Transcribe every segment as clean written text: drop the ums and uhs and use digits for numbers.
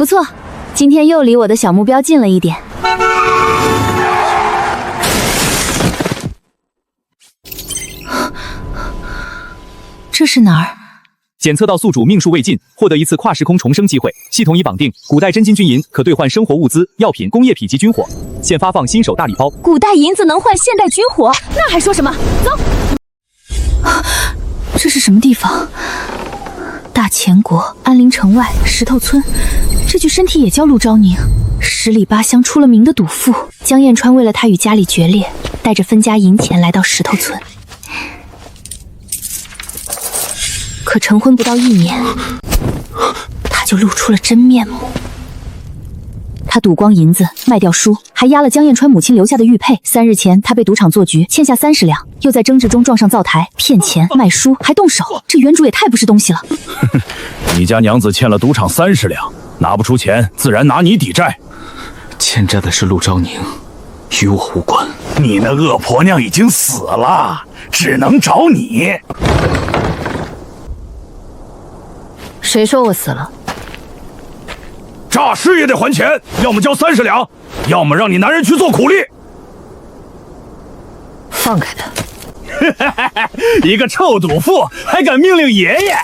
不错，今天又离我的小目标近了一点。这是哪儿？检测到宿主命数未尽，获得一次跨时空重生机会。系统已绑定古代真金军银，可兑换生活物资、药品、工业品及军火。现发放新手大礼包。古代银子能换现代军火，那还说什么？走！这是什么地方？大前国安陵城外石头村，这具身体也叫陆昭宁，十里八乡出了名的赌妇。江彦川为了他与家里决裂，带着分家银钱来到石头村。可成婚不到1年，他就露出了真面目。他赌光银子，卖掉书，还押了江彦川母亲留下的玉佩。3日前，他被赌场做局，欠下30两，又在争执中撞上灶台，骗钱卖书，还动手。这原主也太不是东西了。你家娘子欠了赌场30两，拿不出钱，自然拿你抵债。欠债的是陆昭宁，与我无关。你那恶婆娘已经死了，只能找你。谁说我死了？诈尸也得还钱，要么交30两，要么让你男人去做苦力。放开他！一个臭赌妇还敢命令爷爷！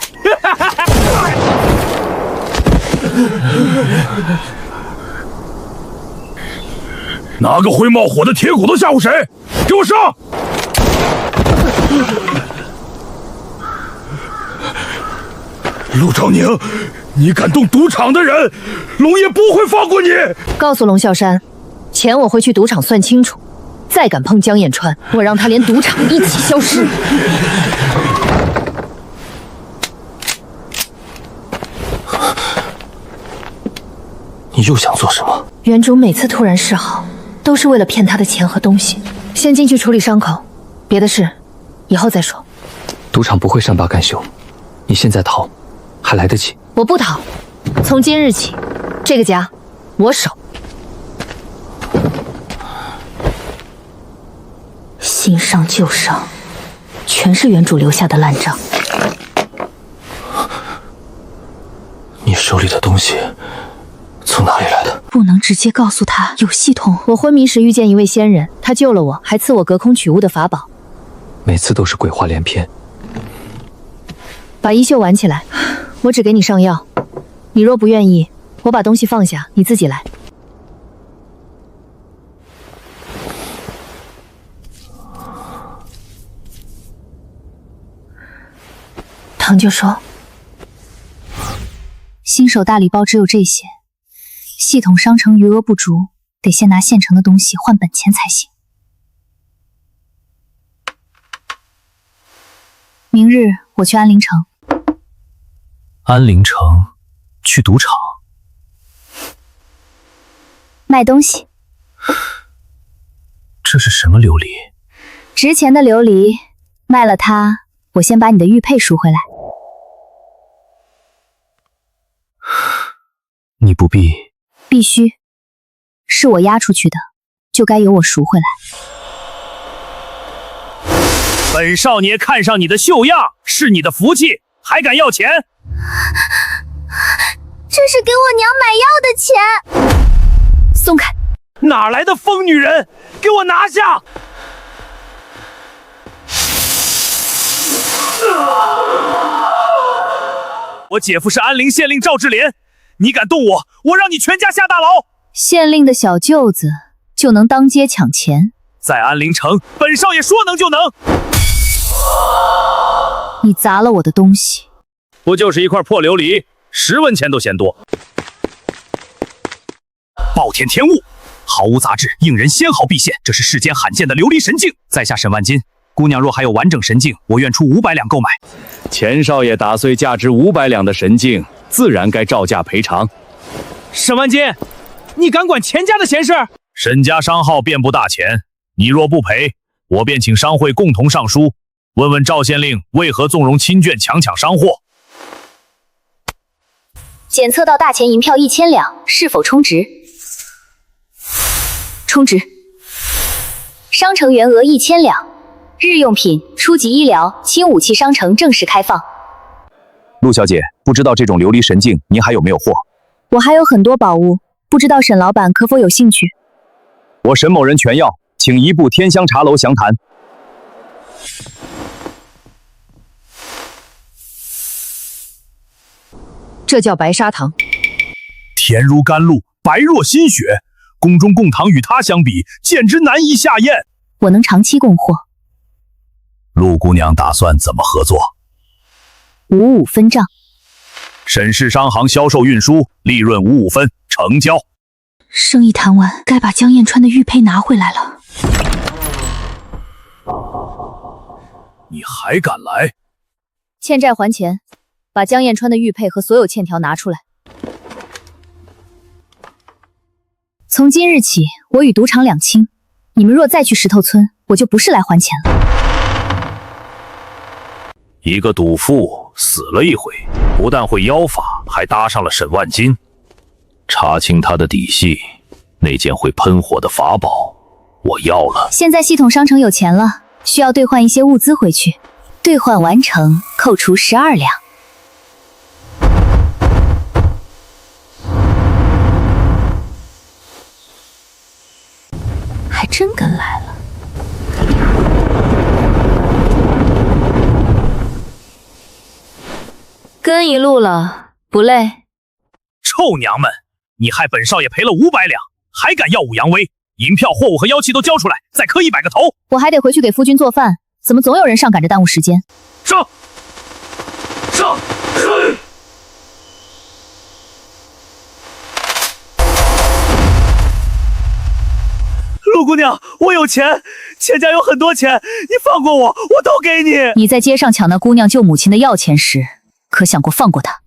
拿个会冒火的铁骨头吓唬谁？给我上！陆昭宁，你敢动赌场的人，龙爷不会放过你！告诉龙啸山，钱我会去赌场算清楚。再敢碰江彦川，我让他连赌场一起消失。你又想做什么？原主每次突然示好，都是为了骗他的钱和东西。先进去处理伤口，别的事以后再说。赌场不会善罢甘休，你现在逃还来得及。我不逃，从今日起，这个家我守。新伤旧伤，全是原主留下的烂账。你手里的东西从哪里来的？不能直接告诉他，有系统。我昏迷时遇见一位仙人，他救了我，还赐我隔空取物的法宝。每次都是鬼话连篇。把衣袖挽起来，我只给你上药。你若不愿意，我把东西放下，你自己来。唐就说：“新手大礼包只有这些，系统商城余额不足，得先拿现成的东西换本钱才行。明日我去安陵城。”安陵城，去赌场卖东西。这是什么琉璃？值钱的琉璃，卖了它，我先把你的玉佩赎回来。你不必。必须，是我押出去的，就该由我赎回来。本少爷看上你的秀样，是你的福气，还敢要钱？这是给我娘买药的钱。松开！哪来的疯女人？给我拿下！我姐夫是安陵县令赵志廉，你敢动我，我让你全家下大牢！县令的小舅子就能当街抢钱？在安陵城，本少爷说能就能。你砸了我的东西，不就是一块破琉璃，10文钱都嫌多。暴殄天物，毫无杂质，应人纤毫毕现，这是世间罕见的琉璃神镜，在下沈万金。姑娘若还有完整神镜，我愿出500两购买。钱少爷打碎价值500两的神镜，自然该照价赔偿。沈万金，你敢管钱家的闲事？沈家商号遍布大钱，你若不赔，我便请商会共同上书，问问赵县令为何纵容亲眷强抢商货。检测到大钱银票1000两，是否充值？充值。商城原额1000两，日用品、初级医疗、轻武器商城正式开放。陆小姐，不知道这种琉璃神镜您还有没有货？我还有很多宝物，不知道沈老板可否有兴趣？我沈某人全要，请移步天香茶楼详谈。这叫白砂糖。甜如甘露，白若新雪，宫中贡糖与它相比，简直难以下咽。我能长期供货。陆姑娘打算怎么合作？55分账。沈氏商行销售运输，利润55分，成交。生意谈完，该把江燕川的玉佩拿回来了。你还敢来？欠债还钱，把江燕川的玉佩和所有欠条拿出来。从今日起，我与赌场两清。你们若再去石头村，我就不是来还钱了。一个赌妇死了一回，不但会妖法，还搭上了沈万金。查清他的底细，那件会喷火的法宝，我要了。现在系统商城有钱了，需要兑换一些物资回去，兑换完成扣除12两。还真跟来了。跟一路了，不累？臭娘们，你害本少爷赔了500两，还敢耀武扬威？银票、货物和妖气都交出来，再磕100个头！我还得回去给夫君做饭，怎么总有人上赶着耽误时间？上！陆姑娘，我有钱，钱家有很多钱，你放过我，我都给你。你在街上抢那姑娘救母亲的要钱时，可想过放过她？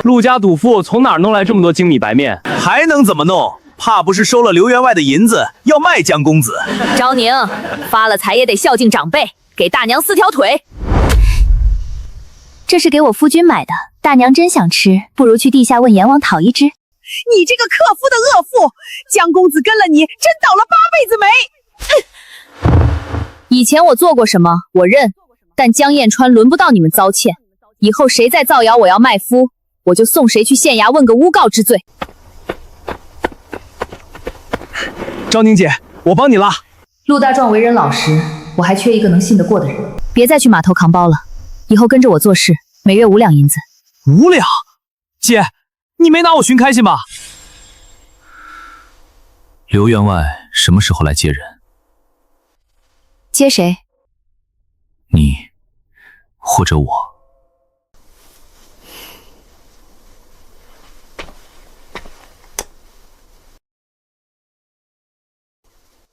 陆家赌妇从哪儿弄来这么多精米白面？还能怎么弄？怕不是收了刘员外的银子，要卖江公子？昭宁，发了财也得孝敬长辈，给大娘4条腿。这是给我夫君买的，大娘真想吃，不如去地下问阎王讨一只。你这个克夫的恶妇，江公子跟了你，真倒了8辈子霉。以前我做过什么，我认，但江燕川轮不到你们遭欠。以后谁再造谣我要卖夫，我就送谁去县衙问个诬告之罪。昭宁姐，我帮你拉。陆大壮为人老实，我还缺一个能信得过的人。别再去码头扛包了，以后跟着我做事，每月5两银子。5两？姐，你没拿我寻开心吧？刘员外什么时候来接人？接谁？你，或者我。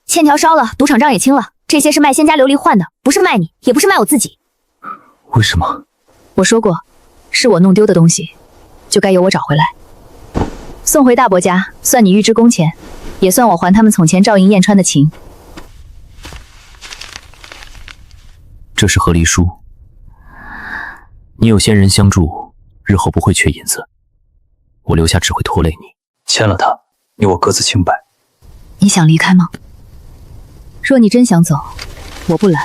欠条烧了，赌场账也清了，这些是卖仙家琉璃换的，不是卖你，也不是卖我自己。为什么？我说过，是我弄丢的东西，就该由我找回来。送回大伯家，算你预支工钱，也算我还他们从前照应燕川的情。这是和离书，你有仙人相助，日后不会缺银子，我留下只会拖累你。签了它，你我各自清白。你想离开吗？若你真想走，我不拦；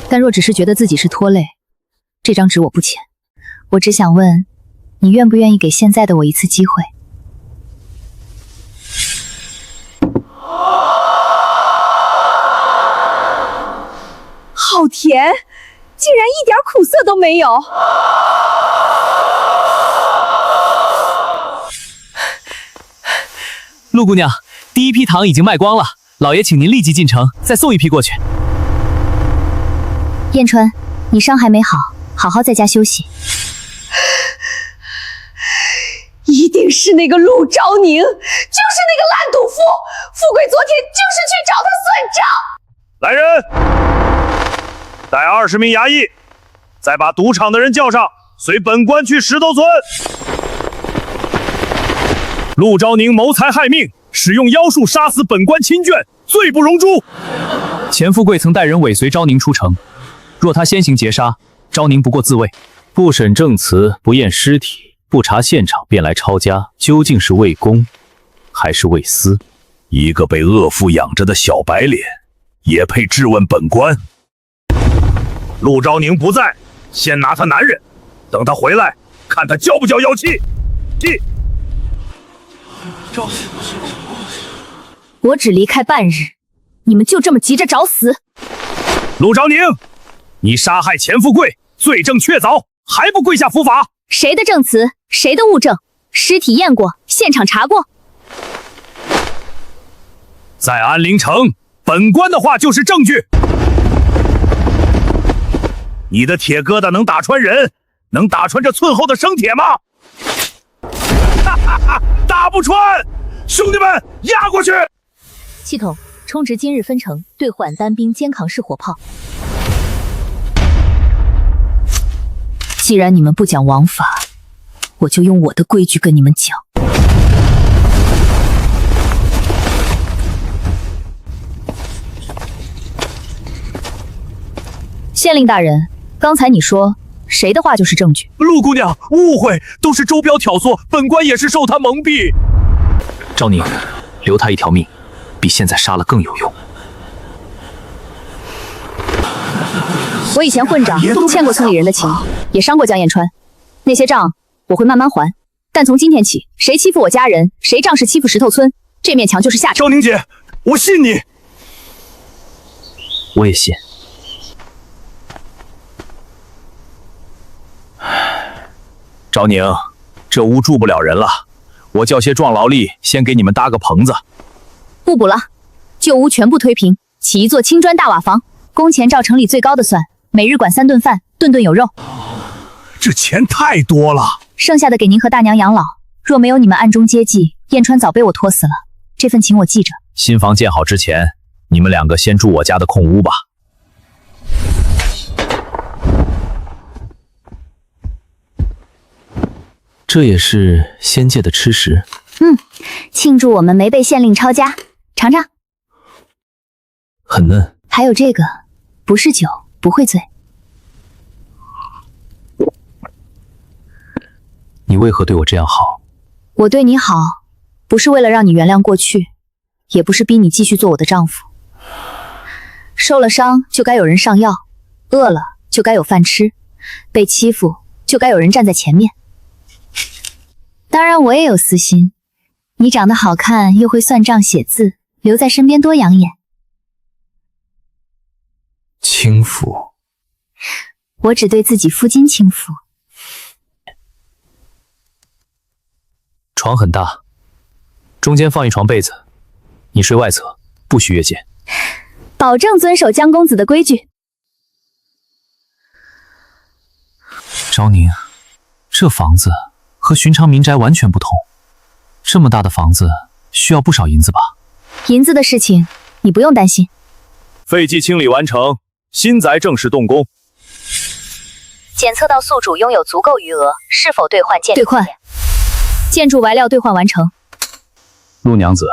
但若只是觉得自己是拖累，这张纸我不签。我只想问，你愿不愿意给现在的我一次机会？好甜，竟然一点苦涩都没有。陆姑娘，第一批糖已经卖光了，老爷请您立即进城，再送一批过去。燕川，你伤还没好，好好在家休息。一定是那个陆昭宁，就是那个烂赌妇。富贵昨天就是去找他算账。来人，带20名衙役，再把赌场的人叫上，随本官去石头村。陆昭宁谋财害命，使用妖术杀死本官亲眷，罪不容诛。钱富贵曾带人尾随昭宁出城，若他先行劫杀，昭宁不过自卫，不审证词，不验尸体，不查现场便来抄家，究竟是为公还是为私？一个被恶妇养着的小白脸，也配质问本官？陆昭宁不在，先拿他男人，等他回来，看他交不交妖气。我只离开半日，你们就这么急着找死？陆昭宁，你杀害钱富贵，罪证确凿，还不跪下伏法？谁的证词？谁的物证？尸体验过，现场查过。在安陵城，本官的话就是证据。你的铁疙瘩能打穿人，能打穿这寸厚的生铁吗？哈哈哈，打不穿！兄弟们，压过去！系统充值今日分成，兑换单兵肩扛式火炮。既然你们不讲王法，我就用我的规矩跟你们讲。县令大人，刚才你说谁的话就是证据？陆姑娘，误会，都是周彪挑唆，本官也是受他蒙蔽。昭宁，留他一条命，比现在杀了更有用。我以前混账，欠过村里人的情，也伤过江彦川，那些账我会慢慢还。但从今天起，谁欺负我家人，谁仗势欺负石头村，这面墙就是下场。昭宁姐，我信你。我也信。昭宁，这屋住不了人了，我叫些壮劳力先给你们搭个棚子。不补了，旧屋全部推平，起一座青砖大瓦房，工钱照城里最高的算，每日管3顿饭，顿顿有肉。这钱太多了，剩下的给您和大娘养老。若没有你们暗中接济，彦川早被我拖死了。这份情我记着。新房建好之前，你们两个先住我家的空屋吧。这也是仙界的吃食。庆祝我们没被县令抄家，尝尝。很嫩。还有这个，不是酒，不会醉。你为何对我这样好？我对你好，不是为了让你原谅过去，也不是逼你继续做我的丈夫。受了伤就该有人上药，饿了就该有饭吃，被欺负就该有人站在前面。当然我也有私心，你长得好看又会算账写字，留在身边多养眼。轻浮。我只对自己夫君轻浮。床很大，中间放一床被子，你睡外侧，不许越界。保证遵守江公子的规矩。昭宁，这房子和寻常民宅完全不同，这么大的房子需要不少银子吧？银子的事情你不用担心。废弃清理完成，新宅正式动工。检测到宿主拥有足够余额，是否兑换建筑？兑换。建筑材料兑换完成。陆娘子，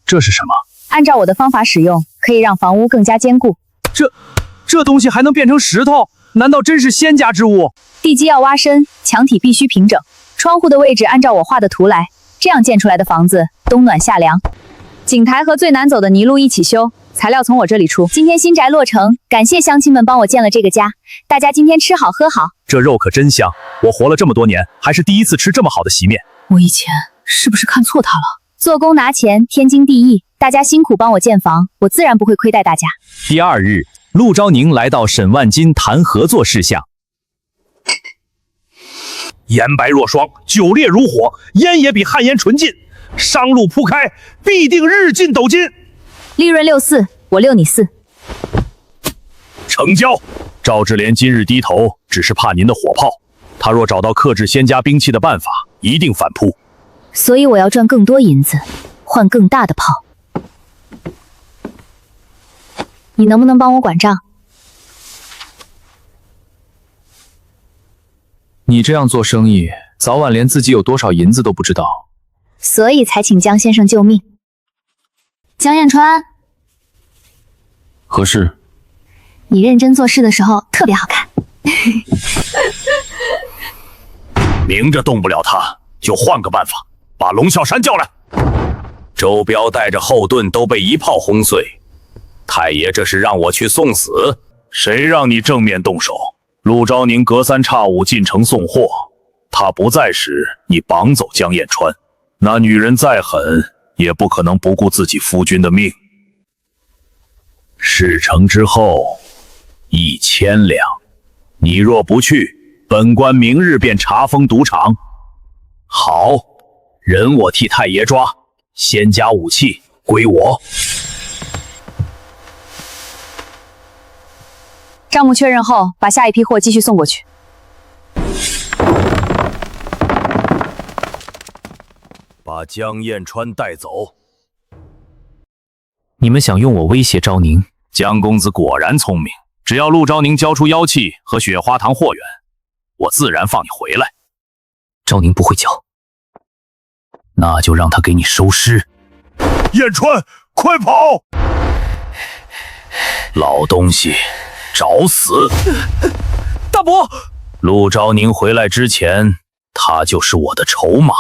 这是什么？按照我的方法使用，可以让房屋更加坚固。这东西还能变成石头？难道真是仙家之物？地基要挖深，墙体必须平整，窗户的位置按照我画的图来，这样建出来的房子冬暖夏凉。井台和最难走的泥路一起修，材料从我这里出。今天新宅落成，感谢乡亲们帮我建了这个家，大家今天吃好喝好。这肉可真香，我活了这么多年，还是第一次吃这么好的席面。我以前是不是看错他了？做工拿钱，天经地义。大家辛苦帮我建房，我自然不会亏待大家。第2日，陆昭宁来到沈万金谈合作事项。颜白若霜，酒烈如火，烟也比旱烟纯净。商路铺开，必定日进斗金。利润64，我6你4。成交。赵志廉今日低头，只是怕您的火炮。他若找到克制仙家兵器的办法，一定反扑。所以我要赚更多银子，换更大的炮。你能不能帮我管账？你这样做生意，早晚连自己有多少银子都不知道。所以才请江先生救命。江彦川，何事？你认真做事的时候特别好看。明着动不了他，就换个办法，把龙啸山叫来。周彪带着后盾都被一炮轰碎，太爷这是让我去送死，谁让你正面动手？陆昭宁隔三差五进城送货，他不在时，你绑走江彦川，那女人再狠，也不可能不顾自己夫君的命。事成之后，1000两，你若不去，本官明日便查封赌场。好，人我替太爷抓，仙家武器归我。账目确认后，把下一批货继续送过去。把江彦川带走。你们想用我威胁昭宁？江公子果然聪明，只要陆昭宁交出妖气和雪花堂货源，我自然放你回来。昭宁不会交，那就让他给你收尸。彦川，快跑！老东西，找死！大伯，陆昭宁回来之前，他就是我的筹码。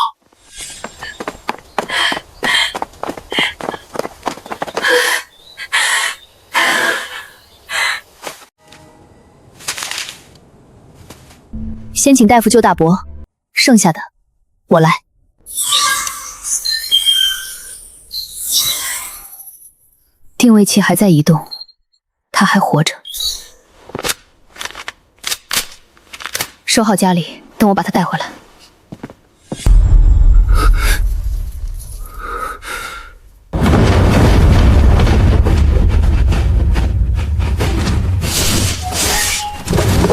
先请大夫救大伯，剩下的我来。定位器还在移动，他还活着。收好家里，等我把他带回来。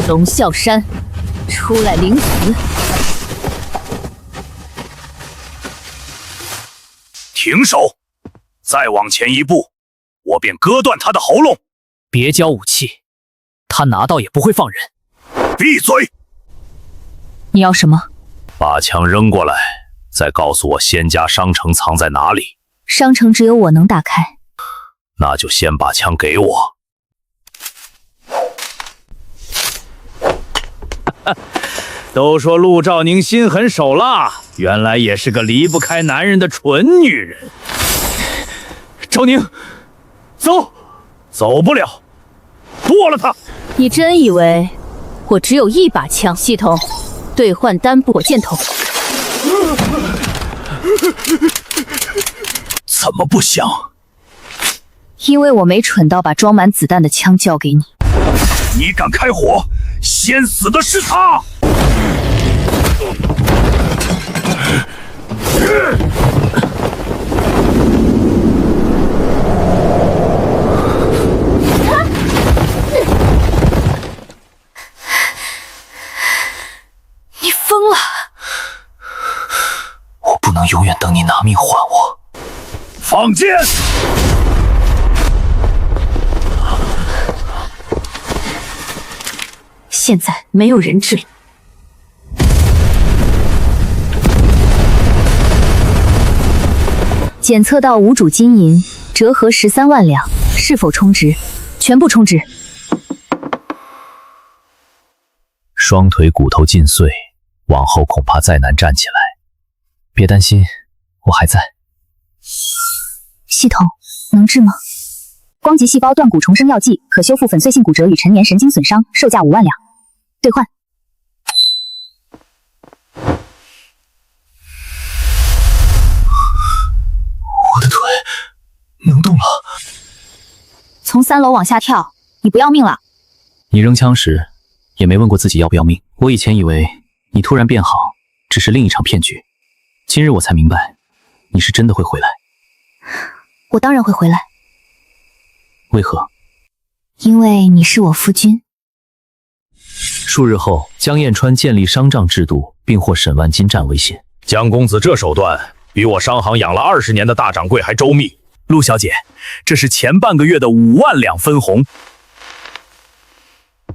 龙啸山，出来领死！停手！再往前一步，我便割断他的喉咙。别交武器，他拿到也不会放人。闭嘴！你要什么？把枪扔过来，再告诉我仙家商城藏在哪里。商城只有我能打开。那就先把枪给我。都说陆兆宁心狠手辣，原来也是个离不开男人的蠢女人。兆宁，走，走不了，剁了他！你真以为我只有一把枪？系统兑换单部火箭筒。怎么不响？因为我没蠢到把装满子弹的枪交给你。你敢开火，先死的是他！你疯了！我不能永远等你拿命换我。放箭！现在没有人质了。检测到无主金银，折合13万两，是否充值？全部充值。双腿骨头尽碎，往后恐怕再难站起来。别担心，我还在。系统能治吗？光极细胞断骨重生药剂，可修复粉碎性骨折与陈年神经损伤，售价5万两。兑换。我的腿能动了。从3楼往下跳，你不要命了？你扔枪时也没问过自己要不要命。我以前以为你突然变好只是另一场骗局，今日我才明白，你是真的会回来。我当然会回来。为何？因为你是我夫君。数日后，江彦川建立商账制度，并获沈万金占威信。江公子这手段比我商行养了20年的大掌柜还周密。陆小姐，这是前半个月的5万两分红。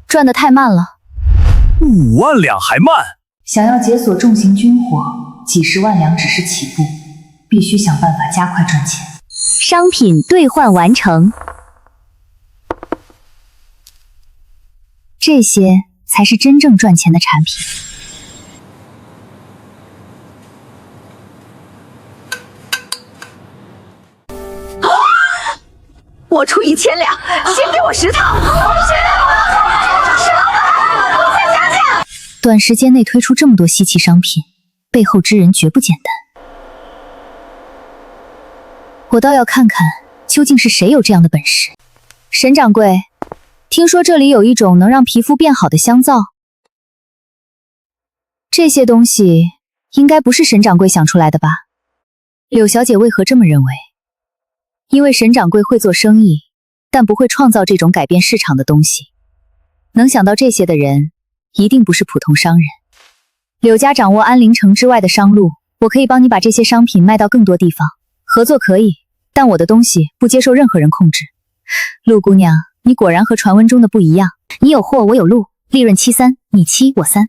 赚得太慢了。5万两还慢？想要解锁重型军火，几十万两只是起步，必须想办法加快赚钱。商品兑换完成，这些才是真正赚钱的产品。我出1000两，先给我10套。短时间内推出这么多稀奇商品，背后之人绝不简单。我倒要看看究竟是谁有这样的本事。沈掌柜，听说这里有一种能让皮肤变好的香皂，这些东西应该不是沈掌柜想出来的吧？柳小姐为何这么认为？因为沈掌柜会做生意，但不会创造这种改变市场的东西。能想到这些的人，一定不是普通商人。柳家掌握安陵城之外的商路，我可以帮你把这些商品卖到更多地方。合作可以，但我的东西不接受任何人控制。陆姑娘，你果然和传闻中的不一样。你有货，我有路，利润7-3，你7，我3。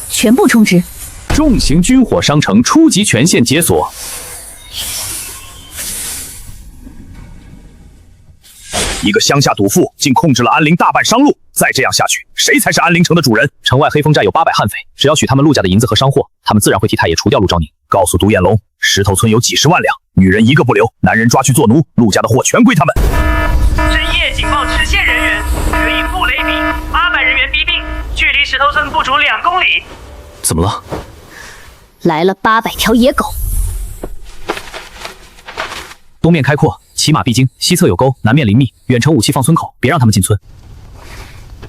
全部充值。重型军火商城初级权限解锁。一个乡下赌妇竟控制了安陵大半商路，再这样下去，谁才是安陵城的主人？城外黑风寨有800悍匪，只要取他们陆家的银子和商货，他们自然会替太爷除掉陆昭宁。告诉独眼龙，石头村有几10万两，女人一个不留，男人抓去做奴，陆家的货全归他们。深夜警报直线人员，可以布雷比，800人员逼近，距离石头村不足2公里。怎么了？来了800条野狗。东面开阔，骑马必经；西侧有沟，南面林密，远程武器放村口，别让他们进村。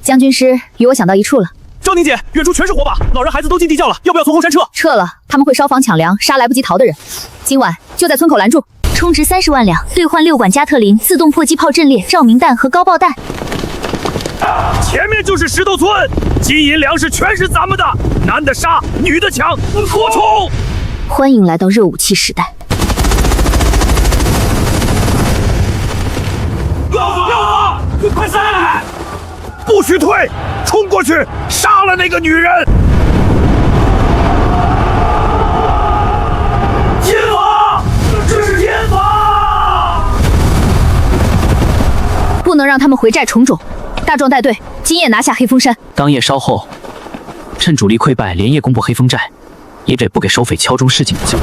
将军师与我想到一处了。昭宁姐，远处全是火把，老人孩子都进地窖了，要不要从后山撤？撤了，他们会烧房抢粮，杀来不及逃的人。今晚就在村口拦住。充值30万两，兑换6管加特林自动迫击炮阵列照明弹和高爆弹。前面就是石头村，金银粮食全是咱们的，男的杀，女的抢，扩充！欢迎来到热武器时代。六子，快下来！不许退，冲过去，杀了那个女人！天法，这是天法！不能让他们回寨重种。大壮带队，今夜拿下黑风山。当夜稍后，趁主力溃败，连夜攻破黑风寨，也得不给手匪敲钟示警的机会。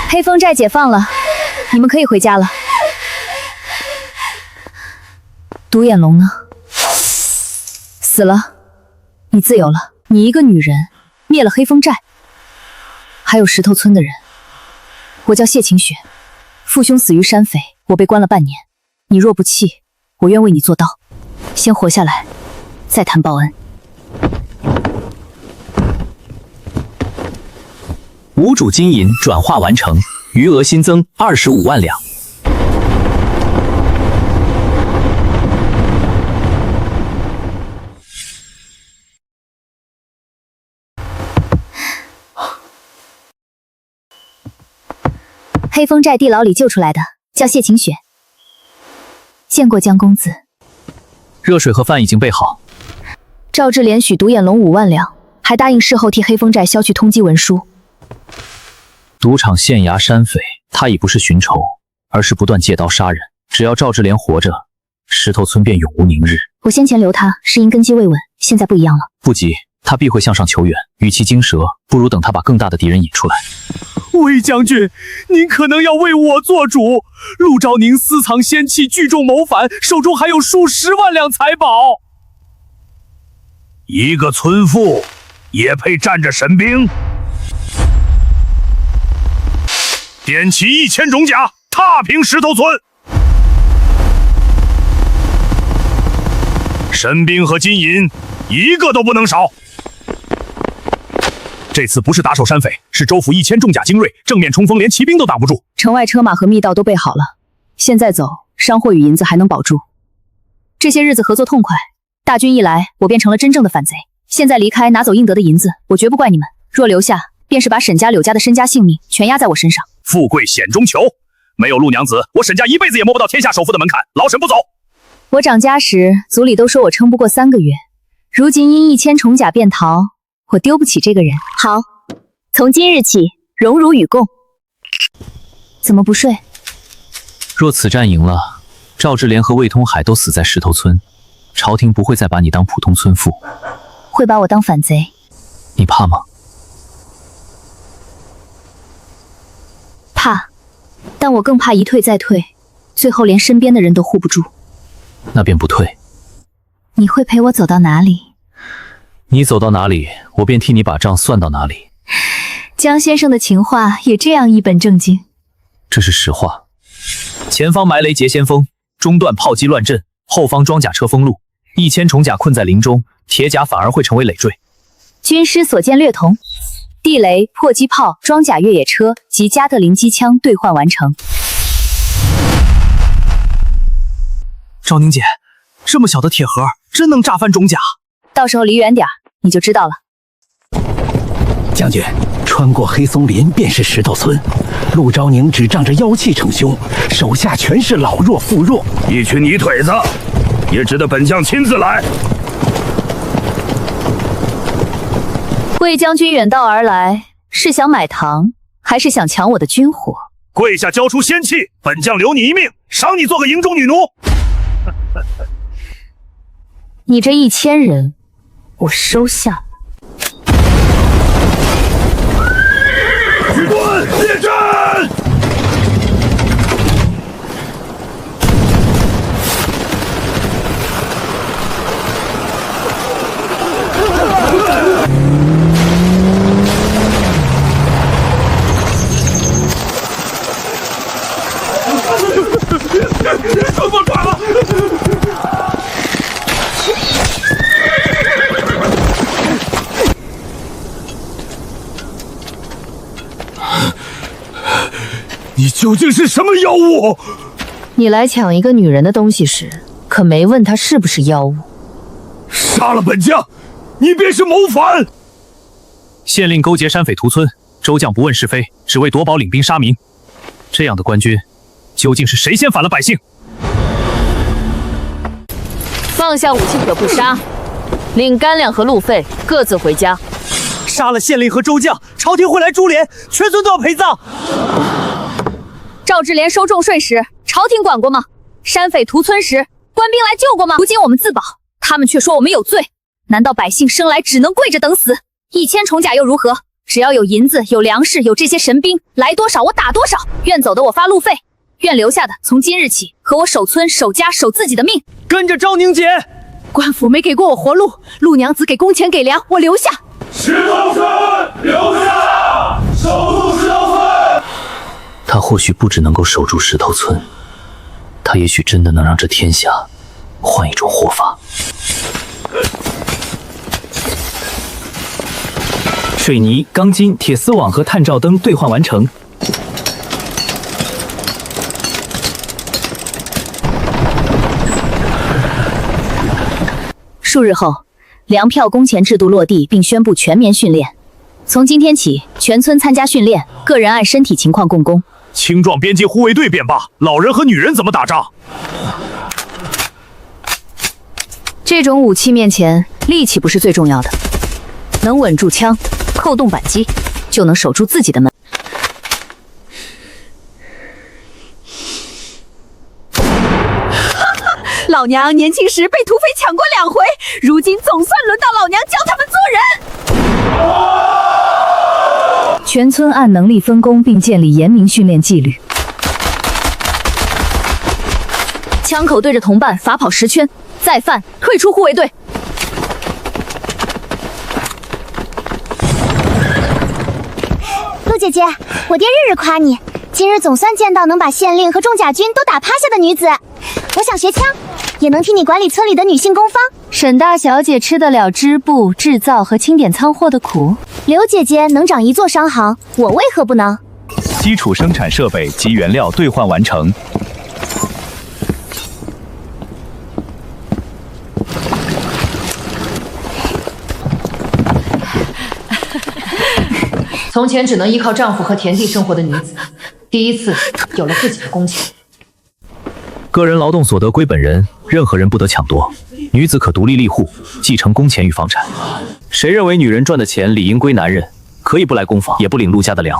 黑风寨解放了，你们可以回家了。独眼龙呢？死了。你自由了。你一个女人灭了黑风寨，还有石头村的人。我叫谢晴雪，父兄死于山匪，我被关了半年。你若不弃，我愿为你做刀。先活下来，再谈报恩。无主金银转化完成，余额新增25万两。黑风寨地牢里救出来的，叫谢晴雪。见过江公子。热水和饭已经备好。赵志连许独眼龙5万两，还答应事后替黑风寨消去通缉文书。赌场县衙山匪，他已不是寻仇，而是不断借刀杀人。只要赵志连活着，石头村便永无宁日。我先前留他是因根基未稳，现在不一样了。不急，他必会向上求援。与其惊蛇，不如等他把更大的敌人引出来。魏将军，您可能要为我做主。陆昭宁私藏仙器，聚众谋反，手中还有数10万两财宝。一个村妇也配站着神兵？点齐1000种甲，踏平石头村。神兵和金银一个都不能少。这次不是打手山匪，是州府1000重甲精锐，正面冲锋连骑兵都挡不住。城外车马和密道都备好了，现在走，商货与银子还能保住。这些日子合作痛快，大军一来，我变成了真正的反贼。现在离开，拿走应得的银子，我绝不怪你们。若留下，便是把沈家、柳家的身家性命全压在我身上。富贵险中求，没有陆娘子，我沈家一辈子也摸不到天下首富的门槛。老沈不走。我长家时，族里都说我撑不过3个月，如今因1000重甲便逃，我丢不起这个人。好，从今日起，荣辱与共。怎么不睡？若此战赢了，赵志廉和魏通海都死在石头村，朝廷不会再把你当普通村妇，会把我当反贼。你怕吗？怕，但我更怕一退再退，最后连身边的人都护不住。那便不退。你会陪我走到哪里？你走到哪里，我便替你把账算到哪里。江先生的情话也这样一本正经。这是实话。前方埋雷截先锋，中段炮击乱阵，后方装甲车封路，1000重甲困在林中，铁甲反而会成为累赘。军师所见略同，地雷、迫击炮、装甲越野车及加特林机枪兑换完成。赵宁姐，这么小的铁盒真能炸翻种甲？到时候离远点你就知道了。将军，穿过黑松林便是石头村，陆昭宁只仗着妖气逞凶，手下全是老弱妇孺，一群泥腿子，也值得本将亲自来。魏将军远道而来，是想买糖，还是想抢我的军火？跪下交出仙气，本将留你一命，赏你做个营中女奴。你这1000人，我收下。举盾列阵！这么快了！你究竟是什么妖物？你来抢一个女人的东西时，可没问她是不是妖物。杀了本将，你便是谋反！县令勾结山匪屠村，州将不问是非，只为夺宝领兵杀民。这样的官军，究竟是谁先反了百姓？放下武器可不杀，领干粮和路费，各自回家。杀了县令和州将，朝廷会来株连，全村都要陪葬。赵志廉收重税时，朝廷管过吗？山匪屠村时，官兵来救过吗？如今我们自保，他们却说我们有罪。难道百姓生来只能跪着等死？1000重甲又如何？只要有银子，有粮食，有这些神兵，来多少我打多少。愿走的我发路费，愿留下的从今日起和我守村、守家、守自己的命。跟着昭宁姐。官府没给过我活路，陆娘子给工钱给粮，我留下。石头村留下，守住石头村。他或许不只能够守住石头村，他也许真的能让这天下换一种活法。水泥、钢筋、铁丝网和探照灯兑换完成。数日后，粮票工钱制度落地，并宣布全面训练。从今天起，全村参加训练，个人按身体情况共工。青壮边界护卫队便罢，老人和女人怎么打仗？这种武器面前，力气不是最重要的，能稳住枪，扣动扳机，就能守住自己的门。老娘年轻时被土匪抢过2回，如今总算轮到老娘教他们做人。全村按能力分工，并建立严明训练纪律。枪口对着同伴，罚跑10圈，再犯退出护卫队。陆姐姐，我爹日日夸你，今日总算见到能把县令和重甲军都打趴下的女子。我想学枪，也能替你管理村里的女性工坊。沈大小姐吃得了织布、制造和清点仓货的苦，刘姐姐能掌一座商行，我为何不能？基础生产设备及原料兑换完成。从前只能依靠丈夫和田地生活的女子，第一次有了自己的工钱。个人劳动所得归本人，任何人不得抢夺。女子可独立立户，继承工钱与房产。谁认为女人赚的钱理应归男人，可以不来工坊，也不领陆家的粮。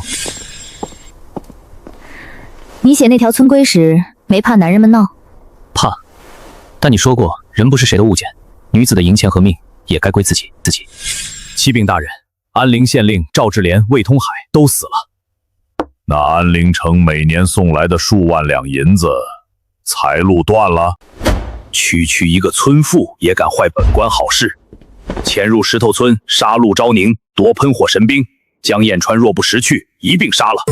你写那条村规时，没怕男人们闹？怕，但你说过人不是谁的物件，女子的银钱和命也该归自己。启禀大人，安陵县令赵志廉、魏通海都死了。那安陵城每年送来的数万两银子，财路断了。区区一个村妇也敢坏本官好事，潜入石头村杀陆昭宁，夺喷火神兵，江彦川若不识趣，一并杀了。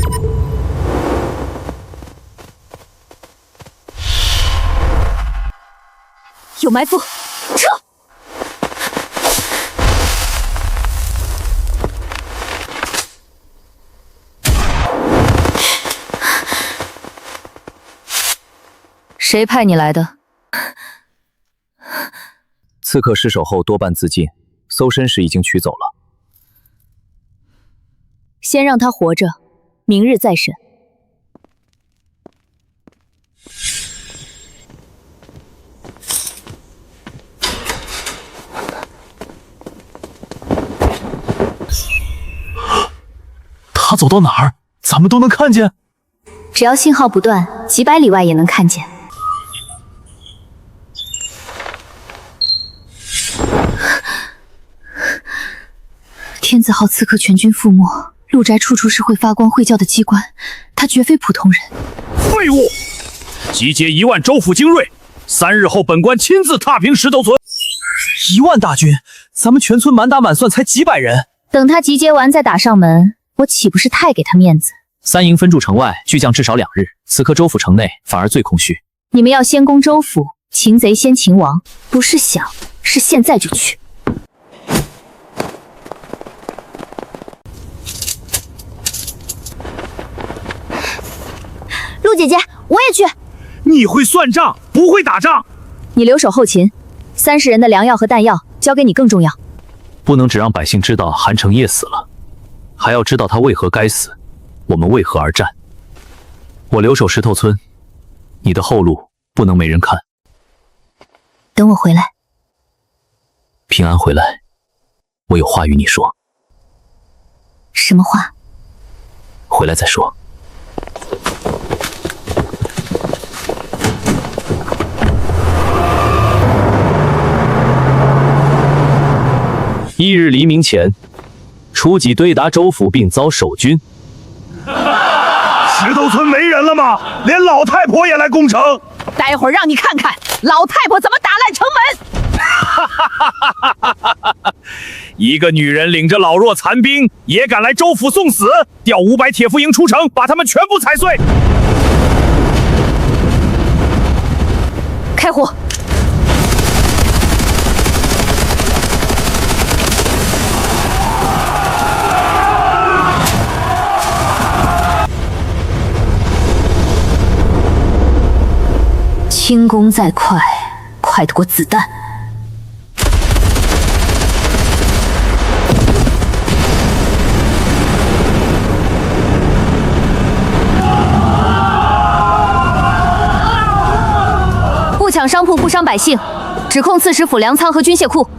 有埋伏，撤！谁派你来的？刺客失手后多半自尽，搜身时已经取走了。先让他活着，明日再审。他走到哪儿，咱们都能看见。只要信号不断，几百里外也能看见。天子号刺客全军覆没，陆宅处处是会发光会叫的机关，他绝非普通人。废物！集结1万州府精锐，3日后本官亲自踏平石头村。1万大军，咱们全村满打满算才几百人。等他集结完再打上门，我岂不是太给他面子？3营分驻城外，巨将至少2日，此刻州府城内反而最空虚。你们要先攻州府，擒贼先擒王，不是想，是现在就去。陆姐姐，我也去。你会算账，不会打仗。你留守后勤，30人的粮药和弹药交给你更重要。不能只让百姓知道韩承业死了，还要知道他为何该死，我们为何而战。我留守石头村，你的后路不能没人看。等我回来。平安回来，我有话与你说。什么话？回来再说。1日黎明前，初几对达州府并遭守军。石头村没人了吗？连老太婆也来攻城。待会儿让你看看老太婆怎么打烂城门。一个女人领着老弱残兵也敢来州府送死，调500铁夫营出城，把他们全部踩碎。开火！轻功再快，快得过子弹。不抢商铺，不伤百姓，只控刺史府粮仓和军械库。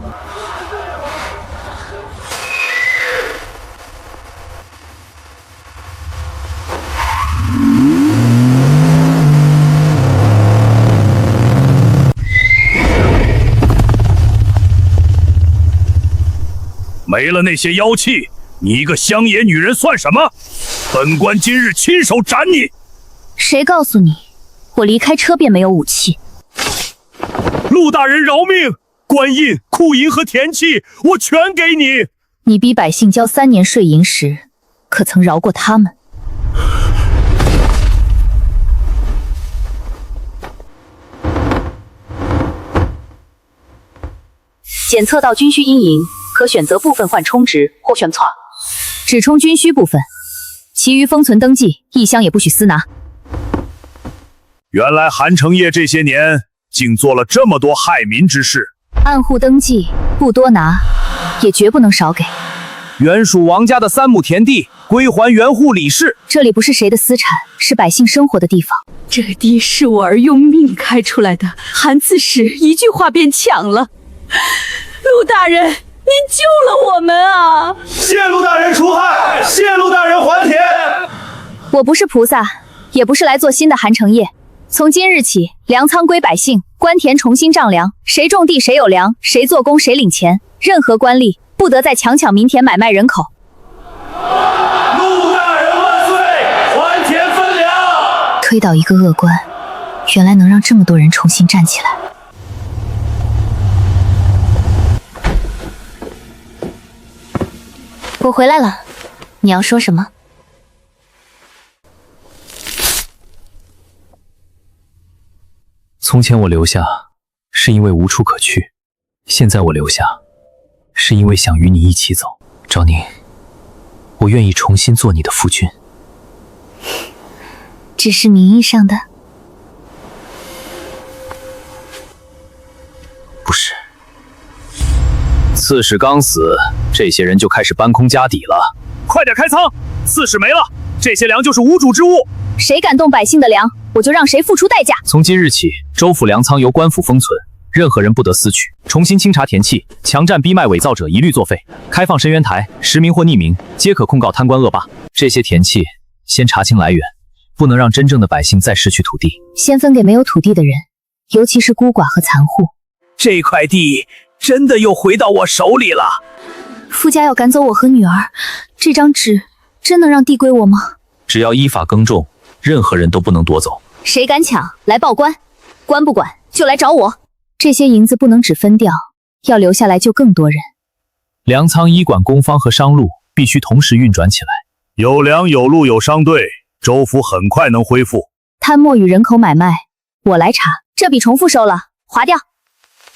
没了那些妖气，你一个乡野女人算什么？本官今日亲手斩你！谁告诉你，我离开车便没有武器？陆大人饶命！官印、库银和田契，我全给你。你逼百姓交3年税银时，可曾饶过他们？检测到军需阴影，可选择部分换充值或选错，只充军需部分，其余封存登记，一箱也不许私拿。原来韩承业这些年竟做了这么多害民之事。暗户登记不多拿，也绝不能少给。原属王家的3亩田地归还原户李氏。这里不是谁的私产，是百姓生活的地方。这地是我儿用命开出来的，韩刺史一句话便抢了。陆大人，您救了我们啊！谢陆大人除害，谢陆大人还田。我不是菩萨，也不是来做新的韩承业，从今日起，粮仓归百姓，官田重新丈量，谁种地谁有粮，谁做工谁领钱。任何官吏不得再强抢民田买卖人口。陆大人万岁！还田分粮。推倒一个恶官，原来能让这么多人重新站起来。我回来了，你要说什么？从前我留下是因为无处可去，现在我留下是因为想与你一起走。赵宁，我愿意重新做你的夫君。只是名义上的？不是。刺史刚死，这些人就开始搬空家底了。快点开仓，刺史没了，这些粮就是无主之物。谁敢动百姓的粮，我就让谁付出代价。从今日起，州府粮仓由官府封存，任何人不得私取。重新清查田契，强占逼卖伪造者一律作废。开放申冤台，实名或匿名皆可控告贪官恶霸。这些田契先查清来源，不能让真正的百姓再失去土地。先分给没有土地的人，尤其是孤寡和残户。这块地真的又回到我手里了。傅家要赶走我和女儿，这张纸真能让地归我吗？只要依法耕种，任何人都不能夺走。谁敢抢，来报官，官不管就来找我。这些银子不能只分掉，要留下来救更多人。粮仓医管工方和商路必须同时运转起来。有粮有路有商队，州府很快能恢复。贪墨与人口买卖，我来查。这笔重复收了，划掉。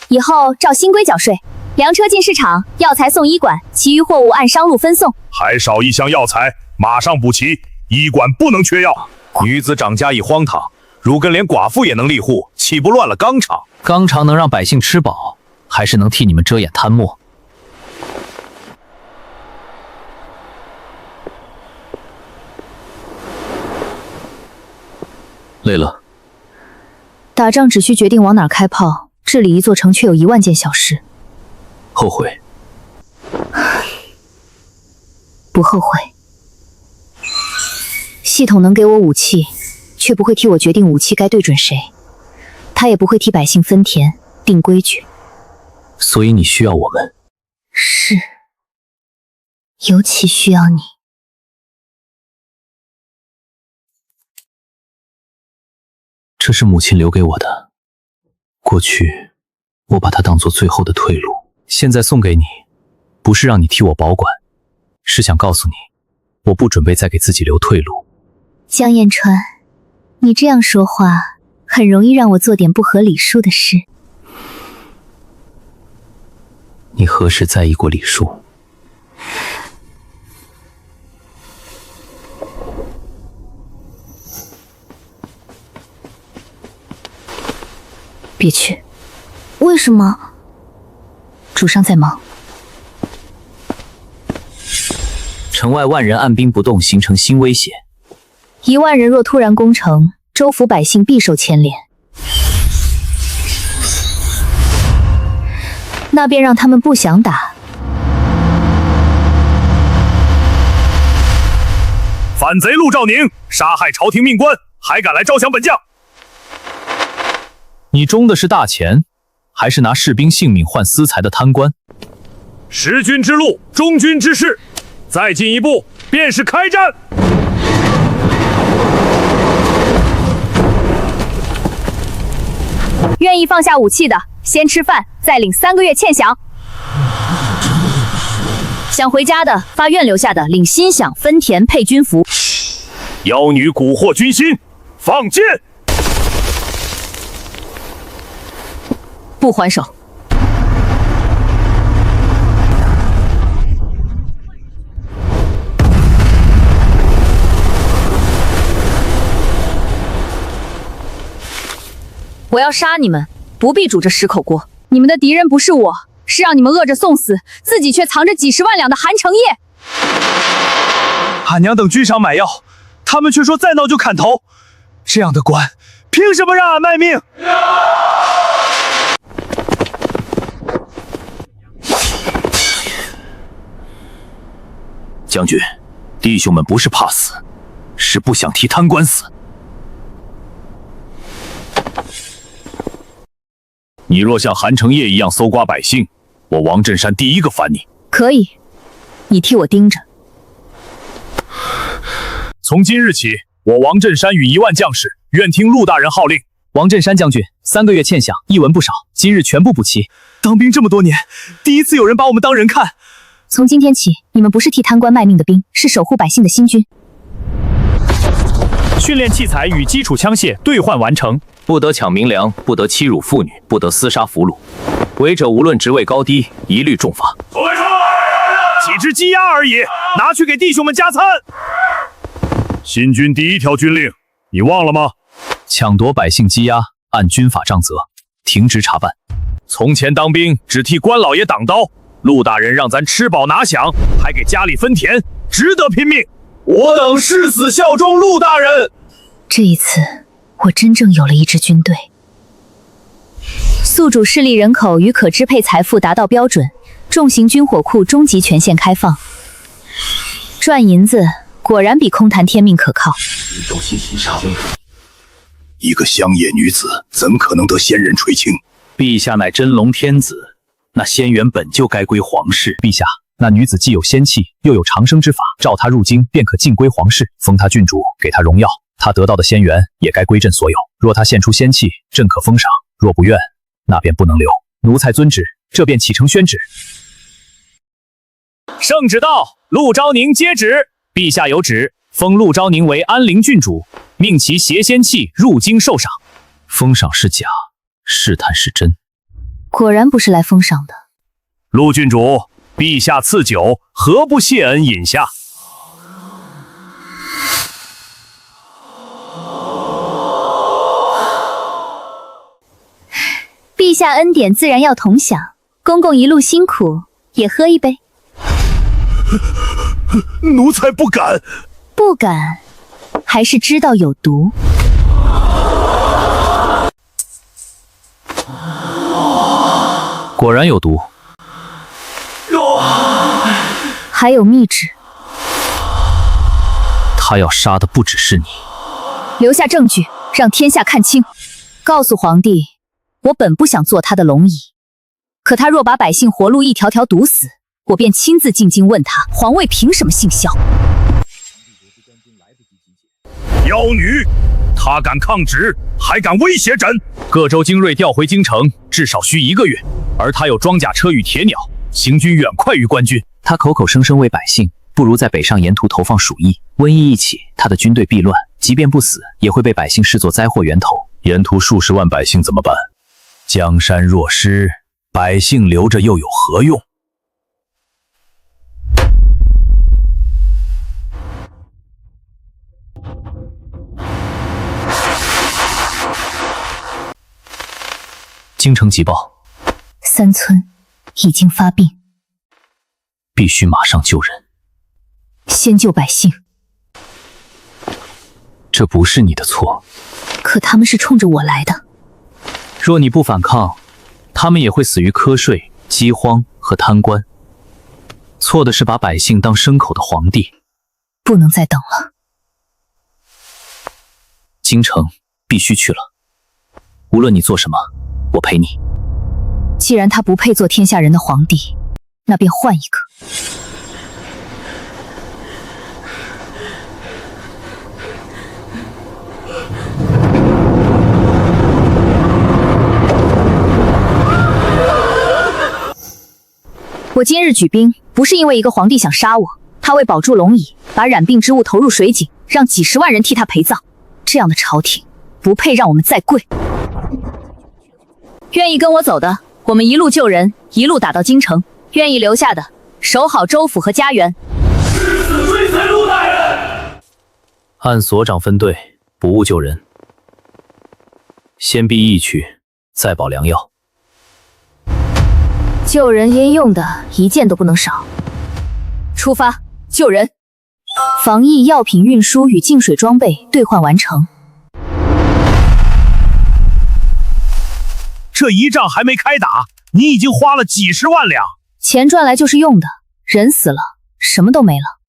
以后照新规缴税。粮车进市场，药材送医馆，其余货物按商路分送。还少一箱药材，马上补齐。医馆不能缺药。女子长家已荒唐，如今连寡妇也能立户，岂不乱了纲常？纲常能让百姓吃饱，还是能替你们遮掩贪墨？累了。打仗只需决定往哪儿开炮，治理一座城却有1万件小事。后悔？不后悔。系统能给我武器，却不会替我决定武器该对准谁。他也不会替百姓分田、定规矩。所以你需要我们。是，尤其需要你。这是母亲留给我的，过去我把它当作最后的退路，现在送给你，不是让你替我保管，是想告诉你，我不准备再给自己留退路。江彦川，你这样说话，很容易让我做点不合礼数的事。你何时在意过礼数？别去。为什么？主上在忙。城外万人按兵不动，形成新威胁。1万人若突然攻城，州府百姓必受牵连。那便让他们不想打。反贼陆兆宁杀害朝廷命官，还敢来招降本将？你中的是大钱，还是拿士兵性命换私财的贪官？识君之路，忠君之事，再进一步便是开战。愿意放下武器的，先吃饭，再领3个月欠饷。想回家的，发愿留下的，领薪饷、分田、配军服。妖女蛊惑军心，放箭！不还手。我要杀你们，不必煮这10口锅。你们的敌人不是我，是让你们饿着送死，自己却藏着几10万两的韩城业。俺娘等军赏买药，他们却说再闹就砍头。这样的官，凭什么让俺卖命？将军，弟兄们不是怕死，是不想替贪官死。你若像韩承业一样搜刮百姓，我王振山第一个烦你。可以，你替我盯着。从今日起，我王振山与1万将士，愿听陆大人号令。王振山将军3个月欠饷，一文不少，今日全部补齐。当兵这么多年，第一次有人把我们当人看。从今天起，你们不是替贪官卖命的兵，是守护百姓的新军。训练器材与基础枪械兑换完成。不得抢民粮，不得欺辱妇女，不得厮杀俘虏。违者无论职位高低，一律重罚。几只鸡鸭而已，拿去给弟兄们加餐。新军第1条军令，你忘了吗？抢夺百姓鸡鸭，按军法杖责，停职查办。从前当兵只替官老爷挡刀，陆大人让咱吃饱拿饷，还给家里分田，值得拼命。我等誓死效忠陆大人。这一次，我真正有了一支军队。宿主势力人口与可支配财富达到标准，重型军火库终极权限开放。赚银子果然比空谈天命可靠。一个乡野女子怎可能得仙人垂青？陛下乃真龙天子，那仙缘本就该归皇室。陛下，那女子既有仙气，又有长生之法，召她入京便可尽归皇室，封她郡主，给她荣耀。她得到的仙缘也该归朕所有。若她献出仙气，朕可封赏；若不愿，那便不能留。奴才遵旨，这便启程宣旨。圣旨到，陆昭宁接旨。陛下有旨，封陆昭宁为安陵郡主，命其携仙气入京受赏。封赏是假，试探是真。果然不是来封赏的。陆郡主，陛下赐酒，何不谢恩饮下？陛下恩典自然要同享，公公一路辛苦，也喝一杯。奴才不敢。不敢，还是知道有毒。果然有毒。还有密旨。他要杀的不只是你。留下证据，让天下看清。告诉皇帝，我本不想做他的龙椅，可他若把百姓活路一条条毒死，我便亲自进京问他，皇位凭什么姓萧？妖女，她敢抗旨，还敢威胁朕？各州精锐调回京城，至少需1个月，而他有装甲车与铁鸟，行军远快于官军。他口口声声为百姓，不如在北上沿途投放鼠疫，瘟疫一起，他的军队必乱，即便不死，也会被百姓视作灾祸源头。沿途数十万百姓怎么办？江山若失，百姓留着又有何用？京城急报，3村已经发病，必须马上救人，先救百姓。这不是你的错，可他们是冲着我来的。若你不反抗，他们也会死于瞌睡、饥荒和贪官。错的是把百姓当牲口的皇帝。不能再等了。京城必须去了，无论你做什么，我陪你。既然他不配做天下人的皇帝，那便换一个。我今日举兵，不是因为一个皇帝想杀我，他为保住龙椅，把染病之物投入水井，让几10万人替他陪葬。这样的朝廷，不配让我们再跪。愿意跟我走的，我们一路救人，一路打到京城；愿意留下的，守好州府和家园。誓死追随陆大人。按所长分队，不误救人。先避疫去，再保良药。救人应用的一件都不能少。出发，救人。防疫药品运输与净水装备兑换完成。这一仗还没开打，你已经花了几10万两。钱赚来就是用的，人死了，什么都没了。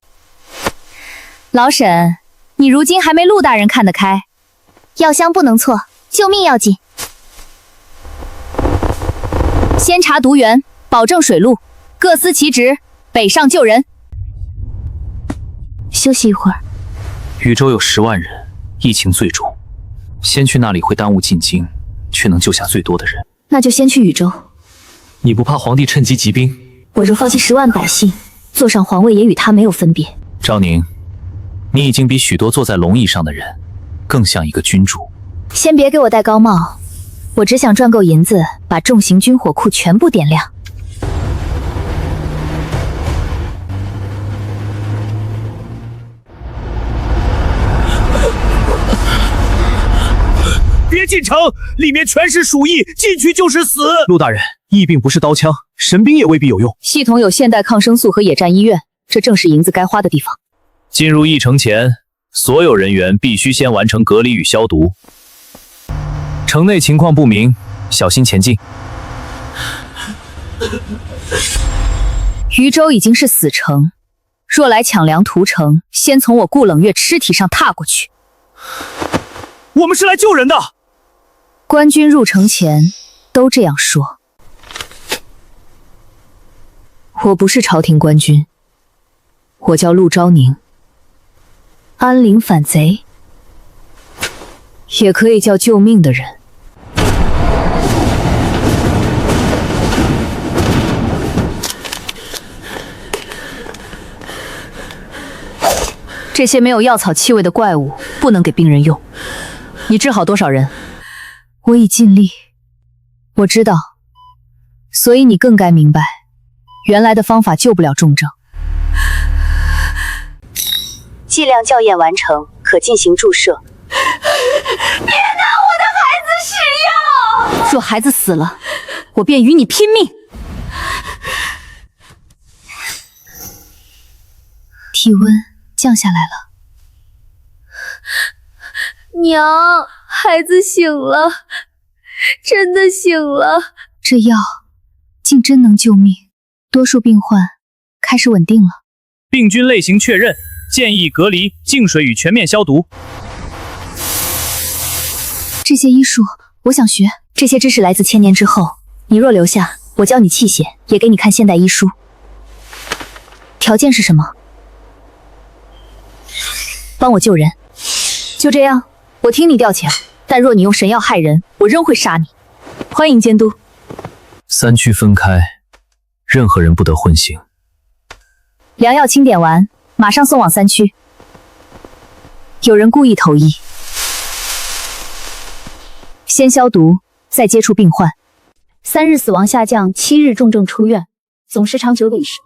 老沈，你如今还没陆大人看得开。药箱不能错，救命要紧。先查毒源，保证水路，各司其职，北上救人。休息一会儿。禹州有10万人，疫情最重，先去那里会耽误进京，却能救下最多的人。那就先去禹州。你不怕皇帝趁机集兵？我若放弃10万百姓，坐上皇位也与他没有分别。昭宁，你已经比许多坐在龙椅上的人更像一个君主。先别给我戴高帽，我只想赚够银子，把重型军火库全部点亮。别进城，里面全是鼠疫，进去就是死。陆大人，疫病不是刀枪，神兵也未必有用。系统有现代抗生素和野战医院，这正是银子该花的地方。进入疫城前，所有人员必须先完成隔离与消毒。城内情况不明，小心前进。禹州已经是死城，若来抢粮屠城，先从我顾冷月尸体上踏过去。我们是来救人的。官军入城前都这样说。我不是朝廷官军，我叫陆昭宁。安陵反贼，也可以叫救命的人。这些没有药草气味的怪物不能给病人用。你治好多少人？我已尽力。我知道，所以你更该明白，原来的方法救不了重症。剂量校验完成，可进行注射。别拿我的孩子使药！若孩子死了，我便与你拼命。体温降下来了。娘，孩子醒了，真的醒了。这药竟真能救命，多数病患开始稳定了。病菌类型确认，建议隔离、净水与全面消毒。这些医术我想学，这些知识来自1000年之后。你若留下，我教你器械，也给你看现代医书。条件是什么？帮我救人。就这样，我听你调遣，但若你用神药害人，我仍会杀你。欢迎监督。3区分开，任何人不得混行。良药清点完，马上送往3区。有人故意投医，先消毒，再接触病患。3日死亡下降，7日重症出院，总时长9个小时。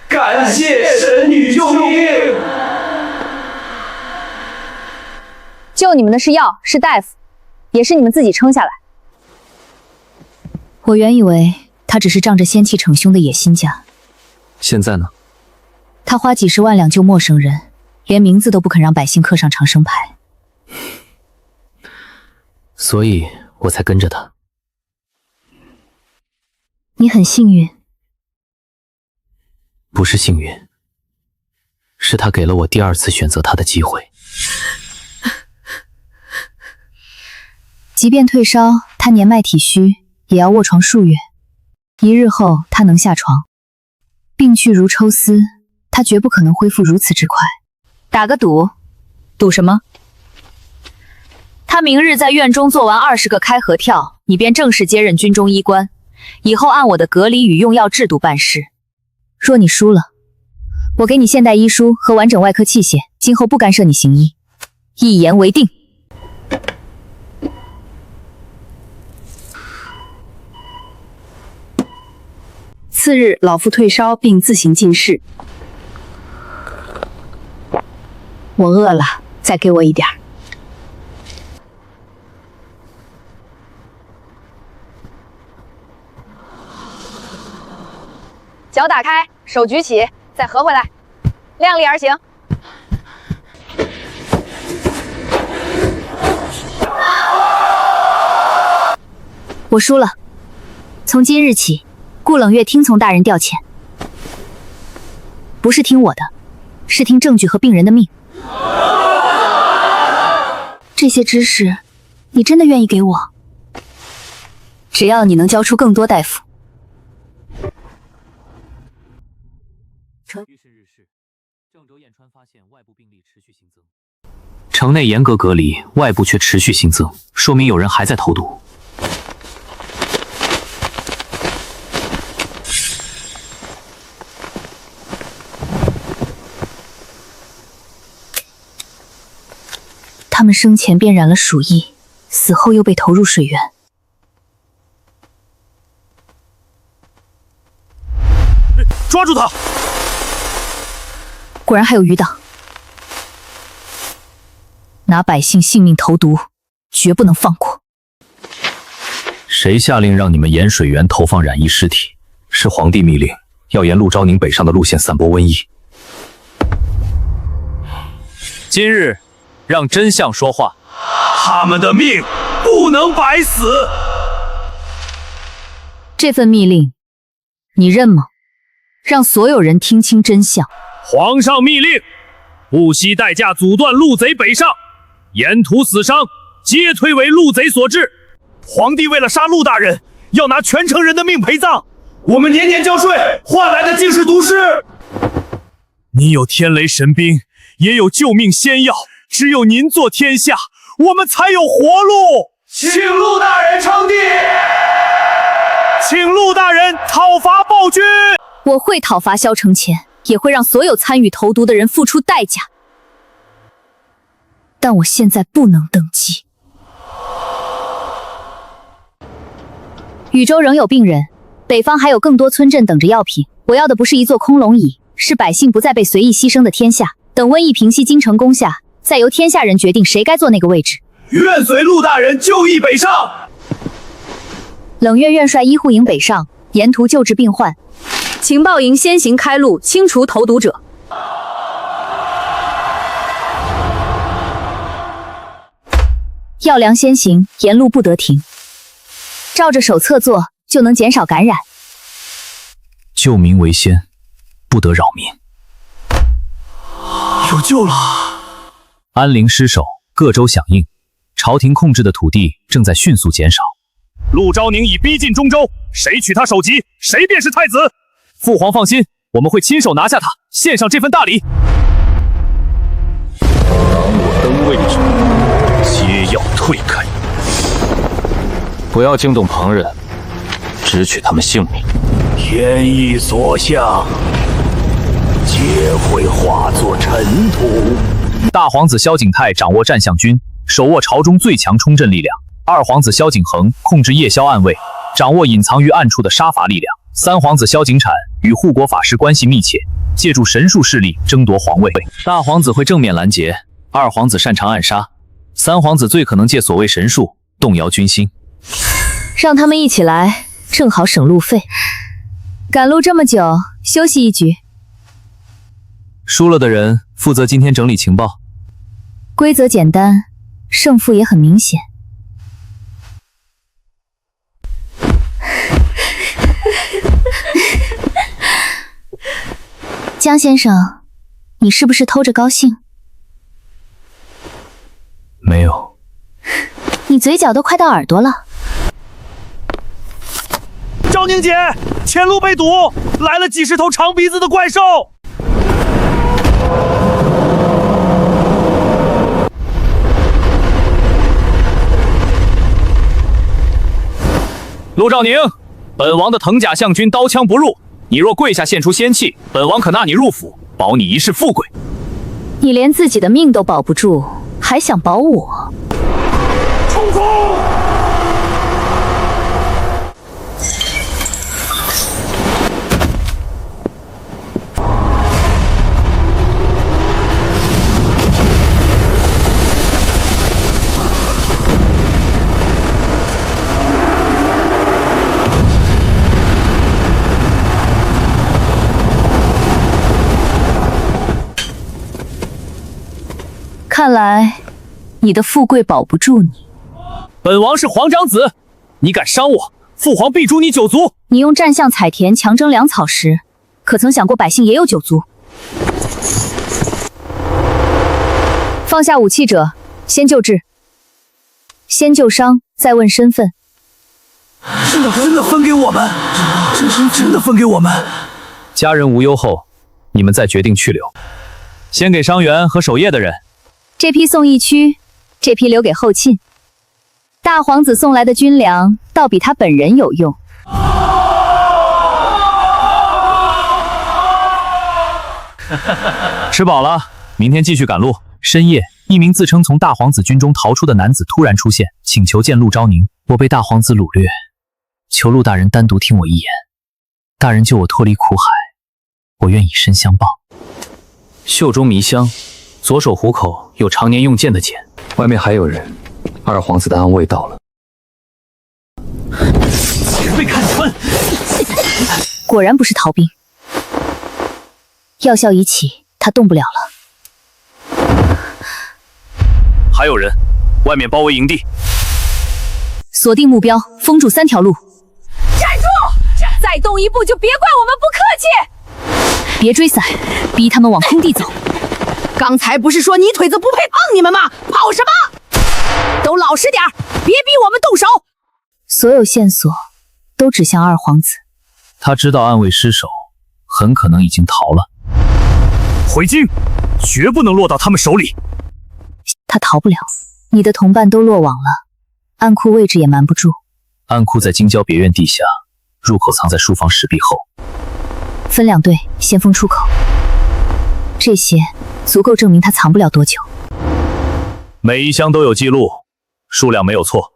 感谢神女救命！救你们的是药，是大夫，也是你们自己撑下来。我原以为他只是仗着仙气逞凶的野心家，现在呢？他花几10万两救陌生人，连名字都不肯让百姓刻上长生牌。所以我才跟着他。你很幸运。不是幸运，是他给了我第2次选择他的机会。即便退烧，他年迈体虚，也要卧床数月。1日后他能下床，病去如抽丝，他绝不可能恢复如此之快。打个赌，赌什么？他明日在院中做完20个开合跳，你便正式接任军中医官，以后按我的隔离与用药制度办事。若你输了，我给你现代医书和完整外科器械，今后不干涉你行医。一言为定。次日，老夫退烧并自行进室。我饿了，再给我一点。脚打开，手举起，再合回来，量力而行。我输了。从今日起，顾冷月听从大人调遣，不是听我的，是听证据和病人的命。这些知识，你真的愿意给我？只要你能交出更多大夫。于是日式，郑州燕川发现外部病例持续新增，城内严格隔离，外部却持续新增，说明有人还在投毒。他们生前便染了鼠疫，死后又被投入水源。抓住他！果然还有余党，拿百姓性命投毒，绝不能放过。谁下令让你们沿水源投放染疫尸体？是皇帝密令，要沿陆昭宁北上的路线散播瘟疫。今日让真相说话，他们的命不能白死。这份密令，你认吗？让所有人听清真相。皇上密令，不惜代价阻断陆贼北上，沿途死伤皆推为陆贼所致。皇帝为了杀陆大人，要拿全城人的命陪葬。我们年年交税，换来的竟是毒尸。你有天雷神兵，也有救命仙药，只有您做天下，我们才有活路。请陆大人称帝，请陆大人讨伐暴君。我会讨伐萧承前，也会让所有参与投毒的人付出代价。但我现在不能登基。禹州仍有病人，北方还有更多村镇等着药品。我要的不是一座空龙椅，是百姓不再被随意牺牲的天下。等瘟疫平息，京城攻下，再由天下人决定谁该坐那个位置。愿随陆大人就义北上。冷月院率医护营北上，沿途救治病患。情报营先行开路，清除投毒者。药粮先行，沿路不得停。照着手册做，就能减少感染。救民为先，不得扰民。有救了！安陵失守，各州响应，朝廷控制的土地正在迅速减少。陆昭宁已逼近中州，谁取他首级，谁便是太子。父皇放心，我们会亲手拿下他，献上这份大礼。当我登位者，皆要退开。不要惊动旁人，只取他们性命。天意所向，皆会化作尘土。大皇子萧景泰掌握战象军，手握朝中最强冲阵力量；二皇子萧景恒控制夜宵暗卫，掌握隐藏于暗处的杀伐力量；三皇子萧景产与护国法师关系密切，借助神术势力争夺皇位。大皇子会正面拦截，二皇子擅长暗杀，三皇子最可能借所谓神术动摇军心。让他们一起来，正好省路费。赶路这么久，休息一局。输了的人负责今天整理情报。规则简单，胜负也很明显。江先生，你是不是偷着高兴？没有。你嘴角都快到耳朵了。昭宁姐，前路被堵，来了几十头长鼻子的怪兽。陆兆宁，本王的藤甲相军刀枪不入，你若跪下献出仙气，本王可纳你入府，保你一世富贵。你连自己的命都保不住，还想保我？冲锋！看来你的富贵保不住你。本王是皇长子，你敢伤我，父皇必诛你九族。你用战象采田强征粮草时，可曾想过百姓也有九族？放下武器者，先救治，先救伤，再问身份。真的分给我们，真的分给我们。家人无忧后，你们再决定去留。先给伤员和守夜的人。这批送疫区，这批留给后勤。大皇子送来的军粮，倒比他本人有用。吃饱了，明天继续赶路。深夜，一名自称从大皇子军中逃出的男子突然出现，请求见陆昭宁。我被大皇子掳掠，求陆大人单独听我一言。大人救我脱离苦海，我愿以身相报。袖中迷香，左手虎口有常年用剑的茧。外面还有人，二皇子的安慰到了。被看穿，果然不是逃兵。药效已起，他动不了了。还有人，外面包围营地，锁定目标，封住3条路。站住！再动一步就别怪我们不客气。别追散，逼他们往空地走。刚才不是说你腿子不配碰你们吗？跑什么？都老实点，别逼我们动手。所有线索都指向二皇子。他知道暗卫失守，很可能已经逃了。回京，绝不能落到他们手里。他逃不了，你的同伴都落网了，暗库位置也瞒不住。暗库在京郊别院地下，入口藏在书房石壁后。分2队，先封出口。这些足够证明他藏不了多久。每一箱都有记录，数量没有错。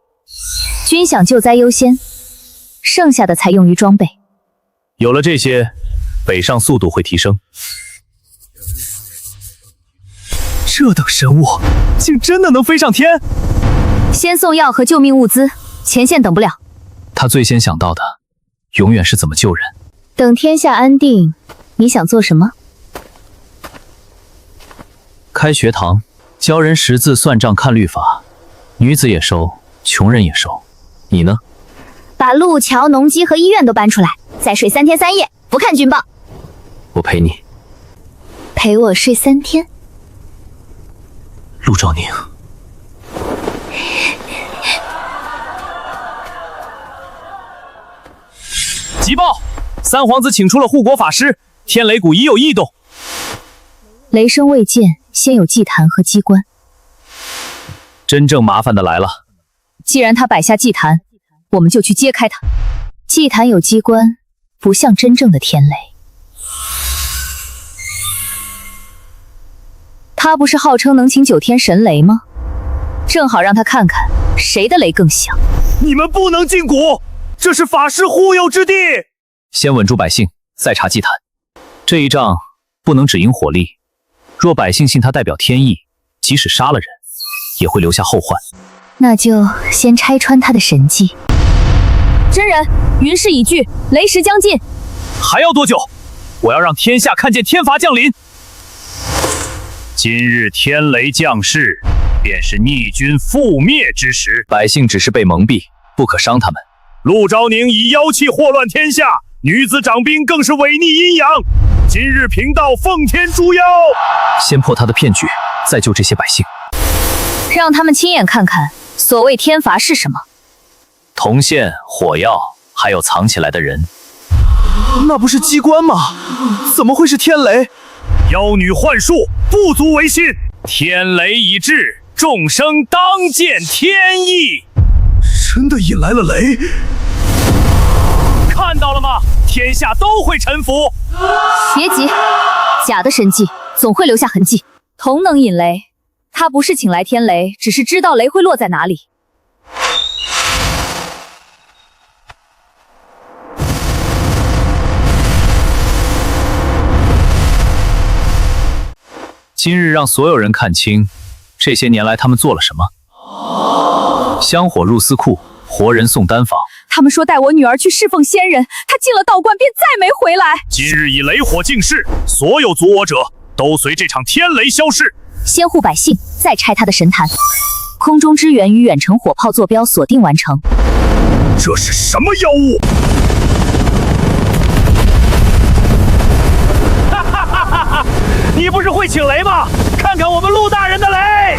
军饷救灾优先，剩下的才用于装备。有了这些，北上速度会提升。这等神物，竟真的能飞上天！先送药和救命物资，前线等不了。他最先想到的，永远是怎么救人。等天下安定，你想做什么？开学堂，教人识字、算账、看律法，女子也收，穷人也收。你呢？把路桥、农机和医院都搬出来，再睡3天3夜，不看军报。我陪你。陪我睡3天。陆昭宁，急报！三皇子请出了护国法师，天雷谷已有异动。雷声未见，先有祭坛和机关。真正麻烦的来了。既然他摆下祭坛，我们就去揭开它。祭坛有机关，不像真正的天雷。他不是号称能请9天神雷吗？正好让他看看谁的雷更响。你们不能进谷，这是法师忽悠之地。先稳住百姓，再查祭坛。这一仗不能只赢火力，若百姓信他代表天意，即使杀了人，也会留下后患。那就先拆穿他的神迹。真人，云势已聚，雷时将近。还要多久？我要让天下看见天罚降临。今日天雷降世，便是逆军覆灭之时。百姓只是被蒙蔽，不可伤他们。陆昭宁以妖气祸乱天下，女子长兵更是违逆阴阳。今日贫道奉天诛妖。先破他的骗局，再救这些百姓。让他们亲眼看看所谓天罚是什么。铜线、火药，还有藏起来的人。那不是机关吗？怎么会是天雷？妖女幻术，不足为信。天雷已至，众生当见天意。真的引来了雷，看到了吗？天下都会臣服。别急，假的神迹总会留下痕迹。铜能引雷，他不是请来天雷，只是知道雷会落在哪里。今日让所有人看清，这些年来他们做了什么。香火入司库，活人送丹房。他们说带我女儿去侍奉仙人，她进了道观便再没回来。今日以雷火敬事，所有阻我者都随这场天雷消逝。先护百姓，再拆他的神坛。空中支援与远程火炮坐标锁定完成。这是什么妖物？哈哈哈哈哈！你不是会请雷吗？看看我们陆大人的雷！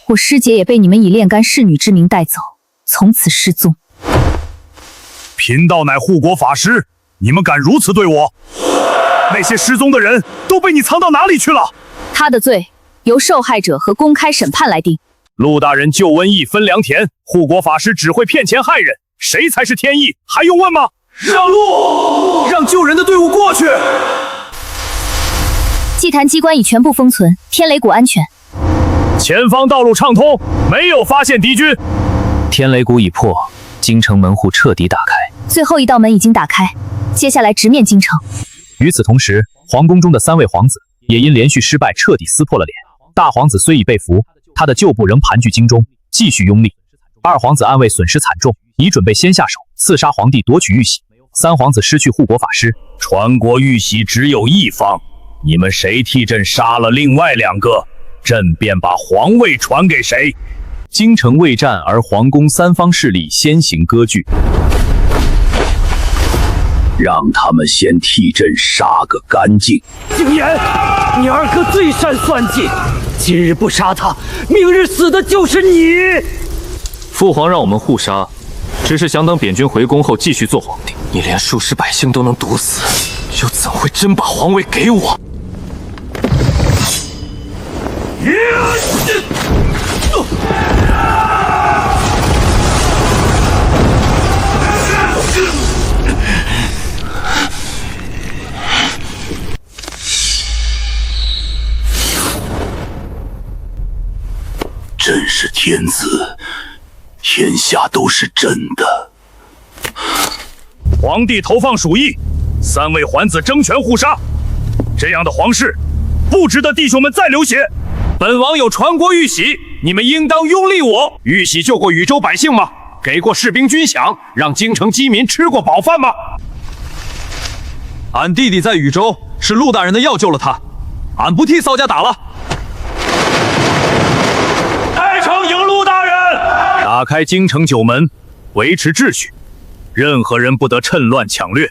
我师姐也被你们以炼丹侍女之名带走，从此失踪。贫道乃护国法师，你们敢如此对我？那些失踪的人都被你藏到哪里去了？他的罪由受害者和公开审判来定。陆大人救瘟疫分良田，护国法师只会骗钱害人，谁才是天意？还用问吗？让路，让救人的队伍过去。祭坛机关已全部封存，天雷谷安全。前方道路畅通，没有发现敌军。天雷谷已破，京城门户彻底打开。最后一道门已经打开，接下来直面京城。与此同时，皇宫中的3位皇子也因连续失败彻底撕破了脸。大皇子虽已被俘，他的旧部仍盘踞京中，继续拥立。2皇子暗卫损失惨重，已准备先下手刺杀皇帝，夺取玉玺。3皇子失去护国法师，传国玉玺只有一方，你们谁替朕杀了另外2个，朕便把皇位传给谁。京城未战，而皇宫3方势力先行割据。让他们先替朕杀个干净。景琰，你二哥最善算计，今日不杀他，明日死的就是你。父皇让我们互杀，只是想等扁军回宫后继续做皇帝。你连数十百姓都能毒死，又怎会真把皇位给我？朕是天子，天下都是朕的。皇帝投放鼠疫，3位皇子争权互杀，这样的皇室不值得弟兄们再流血。本王有传国玉玺，你们应当拥立我。玉玺救过禹州百姓吗？给过士兵军饷，让京城饥民吃过饱饭吗？俺弟弟在禹州，是陆大人的药救了他，俺不替骚家打了。开城迎陆大人！打开京城9门，维持秩序，任何人不得趁乱抢掠。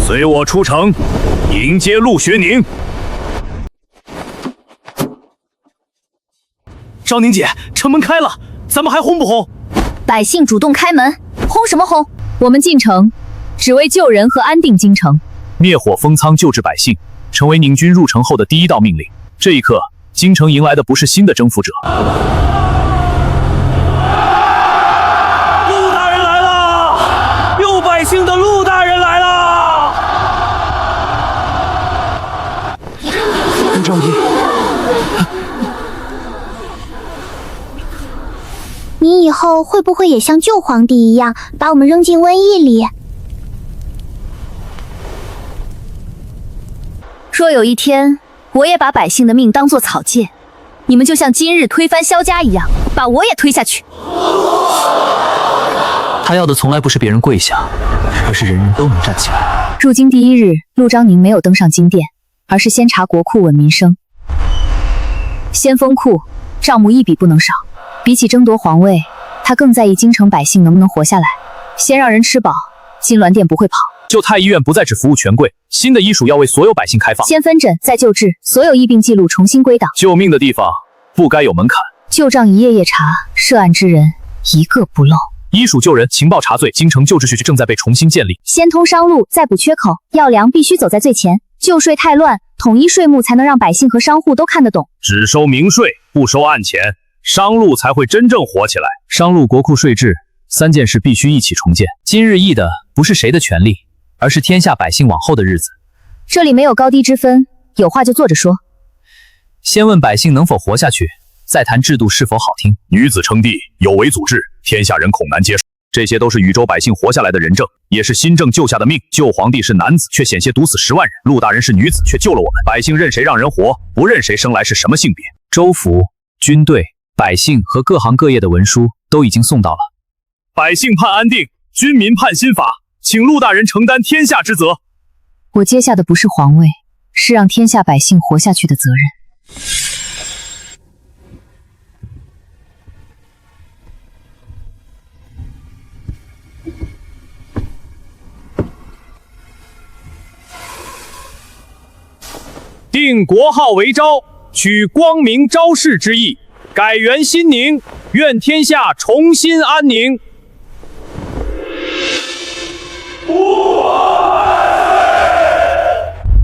随我出城，迎接陆学宁。昭宁姐，城门开了，咱们还轰不轰？百姓主动开门，轰什么轰？我们进城，只为救人和安定京城。灭火封仓，救治百姓，成为宁军入城后的第1道命令。这一刻，京城迎来的不是新的征服者。陆大人来了！救百姓的陆大人来了！赵姨，你以后会不会也像旧皇帝一样，把我们扔进瘟疫里？若有一天，我也把百姓的命当作草芥，你们就像今日推翻萧家一样，把我也推下去。他要的从来不是别人跪下，而是人人都能站起来。入京第1日，陆章宁没有登上金殿，而是先查国库稳民生。先封库，账目一笔不能少。比起争夺皇位，他更在意京城百姓能不能活下来。先让人吃饱，金銮殿不会跑。旧太医院不再只服务权贵，新的医署要为所有百姓开放。先分诊，再救治，所有疫病记录重新归档。救命的地方不该有门槛。旧账一页页查，涉案之人一个不漏。医署救人，情报查罪，京城旧秩序正在被重新建立。先通商路，再补缺口，药粮必须走在最前。旧税太乱，统一税目才能让百姓和商户都看得懂。只收明税，不收暗钱，商路才会真正火起来。商路、国库、税制3件事必须一起重建。今日议的不是谁的权利，而是天下百姓往后的日子。这里没有高低之分，有话就坐着说。先问百姓能否活下去，再谈制度是否好听。女子称帝，有违祖制，天下人恐难接受。这些都是禹州百姓活下来的人证，也是新政救下的命。旧皇帝是男子，却险些毒死10万人；陆大人是女子，却救了我们。百姓任谁让人活，不认谁生来是什么性别。州府、军队、百姓和各行各业的文书都已经送到了。百姓盼安定，军民盼新法，请陆大人承担天下之责。我接下的不是皇位，是让天下百姓活下去的责任。定国号为昭，取光明昭示之意，改元新宁，愿天下重新安宁。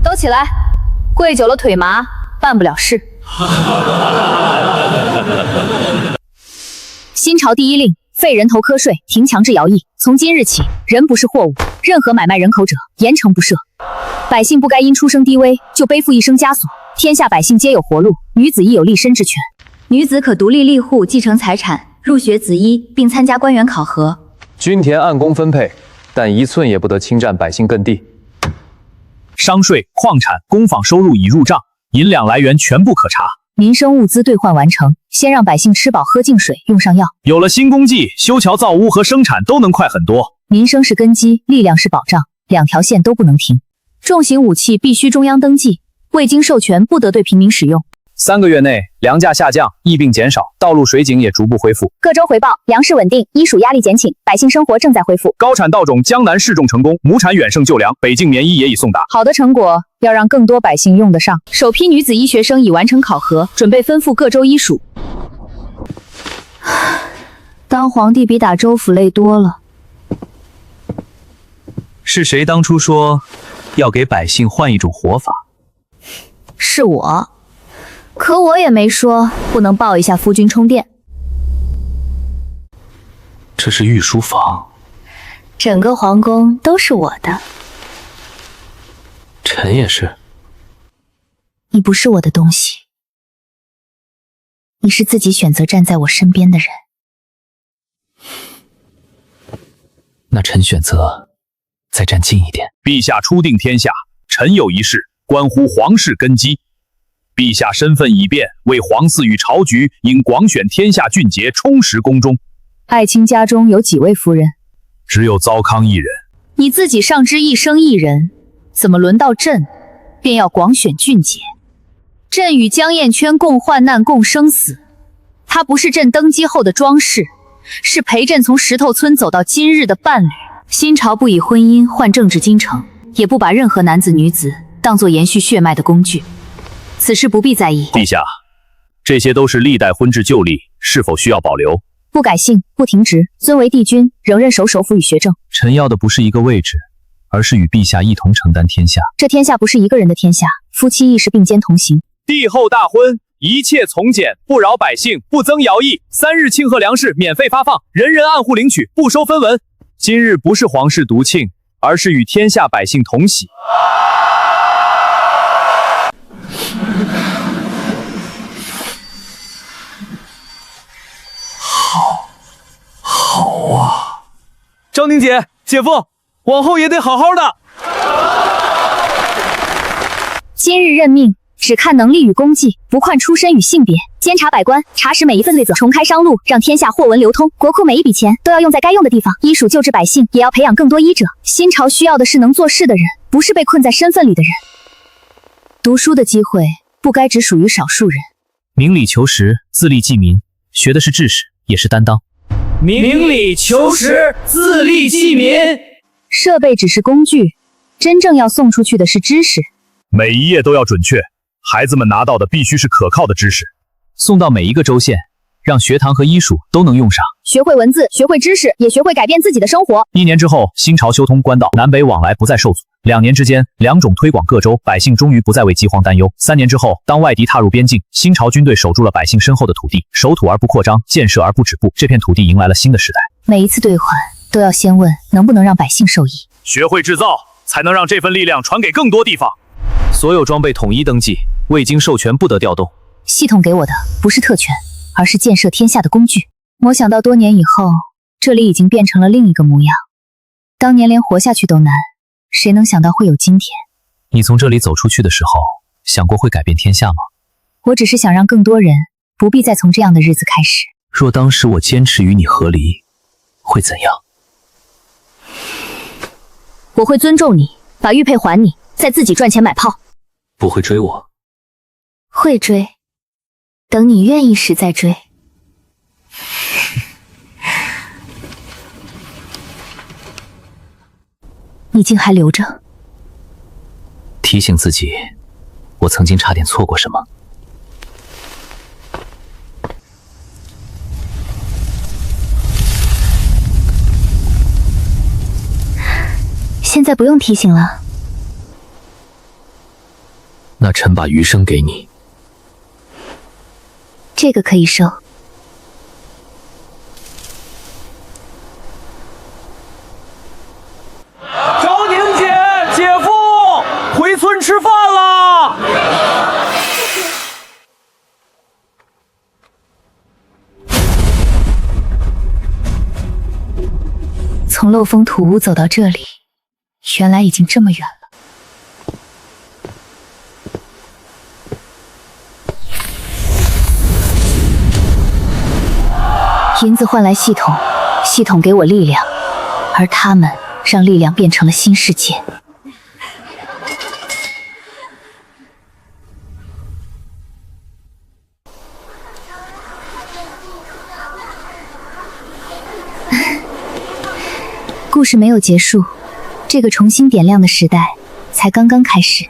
都起来，跪久了腿麻，办不了事。新朝第一令：废人头瞌睡，停强制徭役。从今日起，人不是货物，任何买卖人口者，严惩不赦。百姓不该因出生低微就背负一生枷锁。天下百姓皆有活路，女子亦有立身之权。女子可独立立户，继承财产，入学子医，并参加官员考核。均田按工分配，但1寸也不得侵占百姓耕地。商税、矿产、工坊收入已入账，银两来源全部可查。民生物资兑换完成，先让百姓吃饱喝净水，用上药。有了新功绩，修桥造屋和生产都能快很多。民生是根基，力量是保障，两条线都不能停。重型武器必须中央登记，未经授权不得对平民使用。3个月内粮价下降，疫病减少，道路水井也逐步恢复。各州回报，粮食稳定，医属压力减轻，百姓生活正在恢复。高产稻种江南试种成功，亩产远胜旧粮，北境棉衣也已送达。好的成果要让更多百姓用得上。首批女子医学生已完成考核，准备分赴各州医属。当皇帝比打州府累多了。是谁当初说要给百姓换一种活法？是我，可我也没说不能抱一下夫君充电。这是御书房，整个皇宫都是我的。臣也是。你不是我的东西，你是自己选择站在我身边的人。那臣选择再站近一点。陛下初定天下，臣有一事，关乎皇室根基。陛下身份已变，为皇嗣与朝局，应广选天下俊杰，充实宫中。爱卿家中有几位夫人？只有糟糠一人。你自己上知一生一人，怎么轮到朕便要广选俊杰？朕与江燕圈共患难共生死，他不是朕登基后的装饰，是陪朕从石头村走到今日的伴侣。新朝不以婚姻换政治京城，也不把任何男子女子当作延续血脉的工具，此事不必在意。陛下，这些都是历代婚制旧例，是否需要保留？不改姓，不停职，尊为帝君，仍任守首辅与学政。臣要的不是一个位置，而是与陛下一同承担天下。这天下不是一个人的天下，夫妻亦是并肩同行。帝后大婚，一切从简，不扰百姓，不增徭役。3日庆贺粮食免费发放，人人按户领取，不收分文。今日不是皇室独庆，而是与天下百姓同喜。好啊，张宁姐，姐夫，往后也得好好的。今日任命只看能力与功绩，不看出身与性别。监察百官，查实每一份罪责，重开商路，让天下货文流通。国库每一笔钱都要用在该用的地方。医属救治百姓，也要培养更多医者。新朝需要的是能做事的人，不是被困在身份里的人。读书的机会不该只属于少数人。明理求实，自立济民，学的是知识，也是担当。明理求实，自立济民。设备只是工具，真正要送出去的是知识。每一页都要准确，孩子们拿到的必须是可靠的知识。送到每一个州县，让学堂和医属都能用上。学会文字，学会知识，也学会改变自己的生活。1年之后，新朝修通官道，南北往来不再受阻。2年之间，2种推广各州，百姓终于不再为饥荒担忧。3年之后，当外敌踏入边境，新朝军队守住了百姓身后的土地，守土而不扩张，建设而不止步，这片土地迎来了新的时代。每一次兑换都要先问能不能让百姓受益。学会制造，才能让这份力量传给更多地方。所有装备统一登记，未经授权不得调动。系统给我的不是特权，而是建设天下的工具。没想到多年以后，这里已经变成了另一个模样。当年连活下去都难，谁能想到会有今天？你从这里走出去的时候，想过会改变天下吗？我只是想让更多人不必再从这样的日子开始。若当时我坚持与你和离，会怎样？我会尊重你，把玉佩还你，再自己赚钱买炮。不会追我？会追，等你愿意时再追。你竟还留着？提醒自己，我曾经差点错过什么。现在不用提醒了。那臣把余生给你。这个可以收。昭宁姐，姐夫，回村吃饭啦！从漏风土屋走到这里，原来已经这么远了。银子换来系统，系统给我力量，而他们让力量变成了新世界。故事没有结束，这个重新点亮的时代才刚刚开始。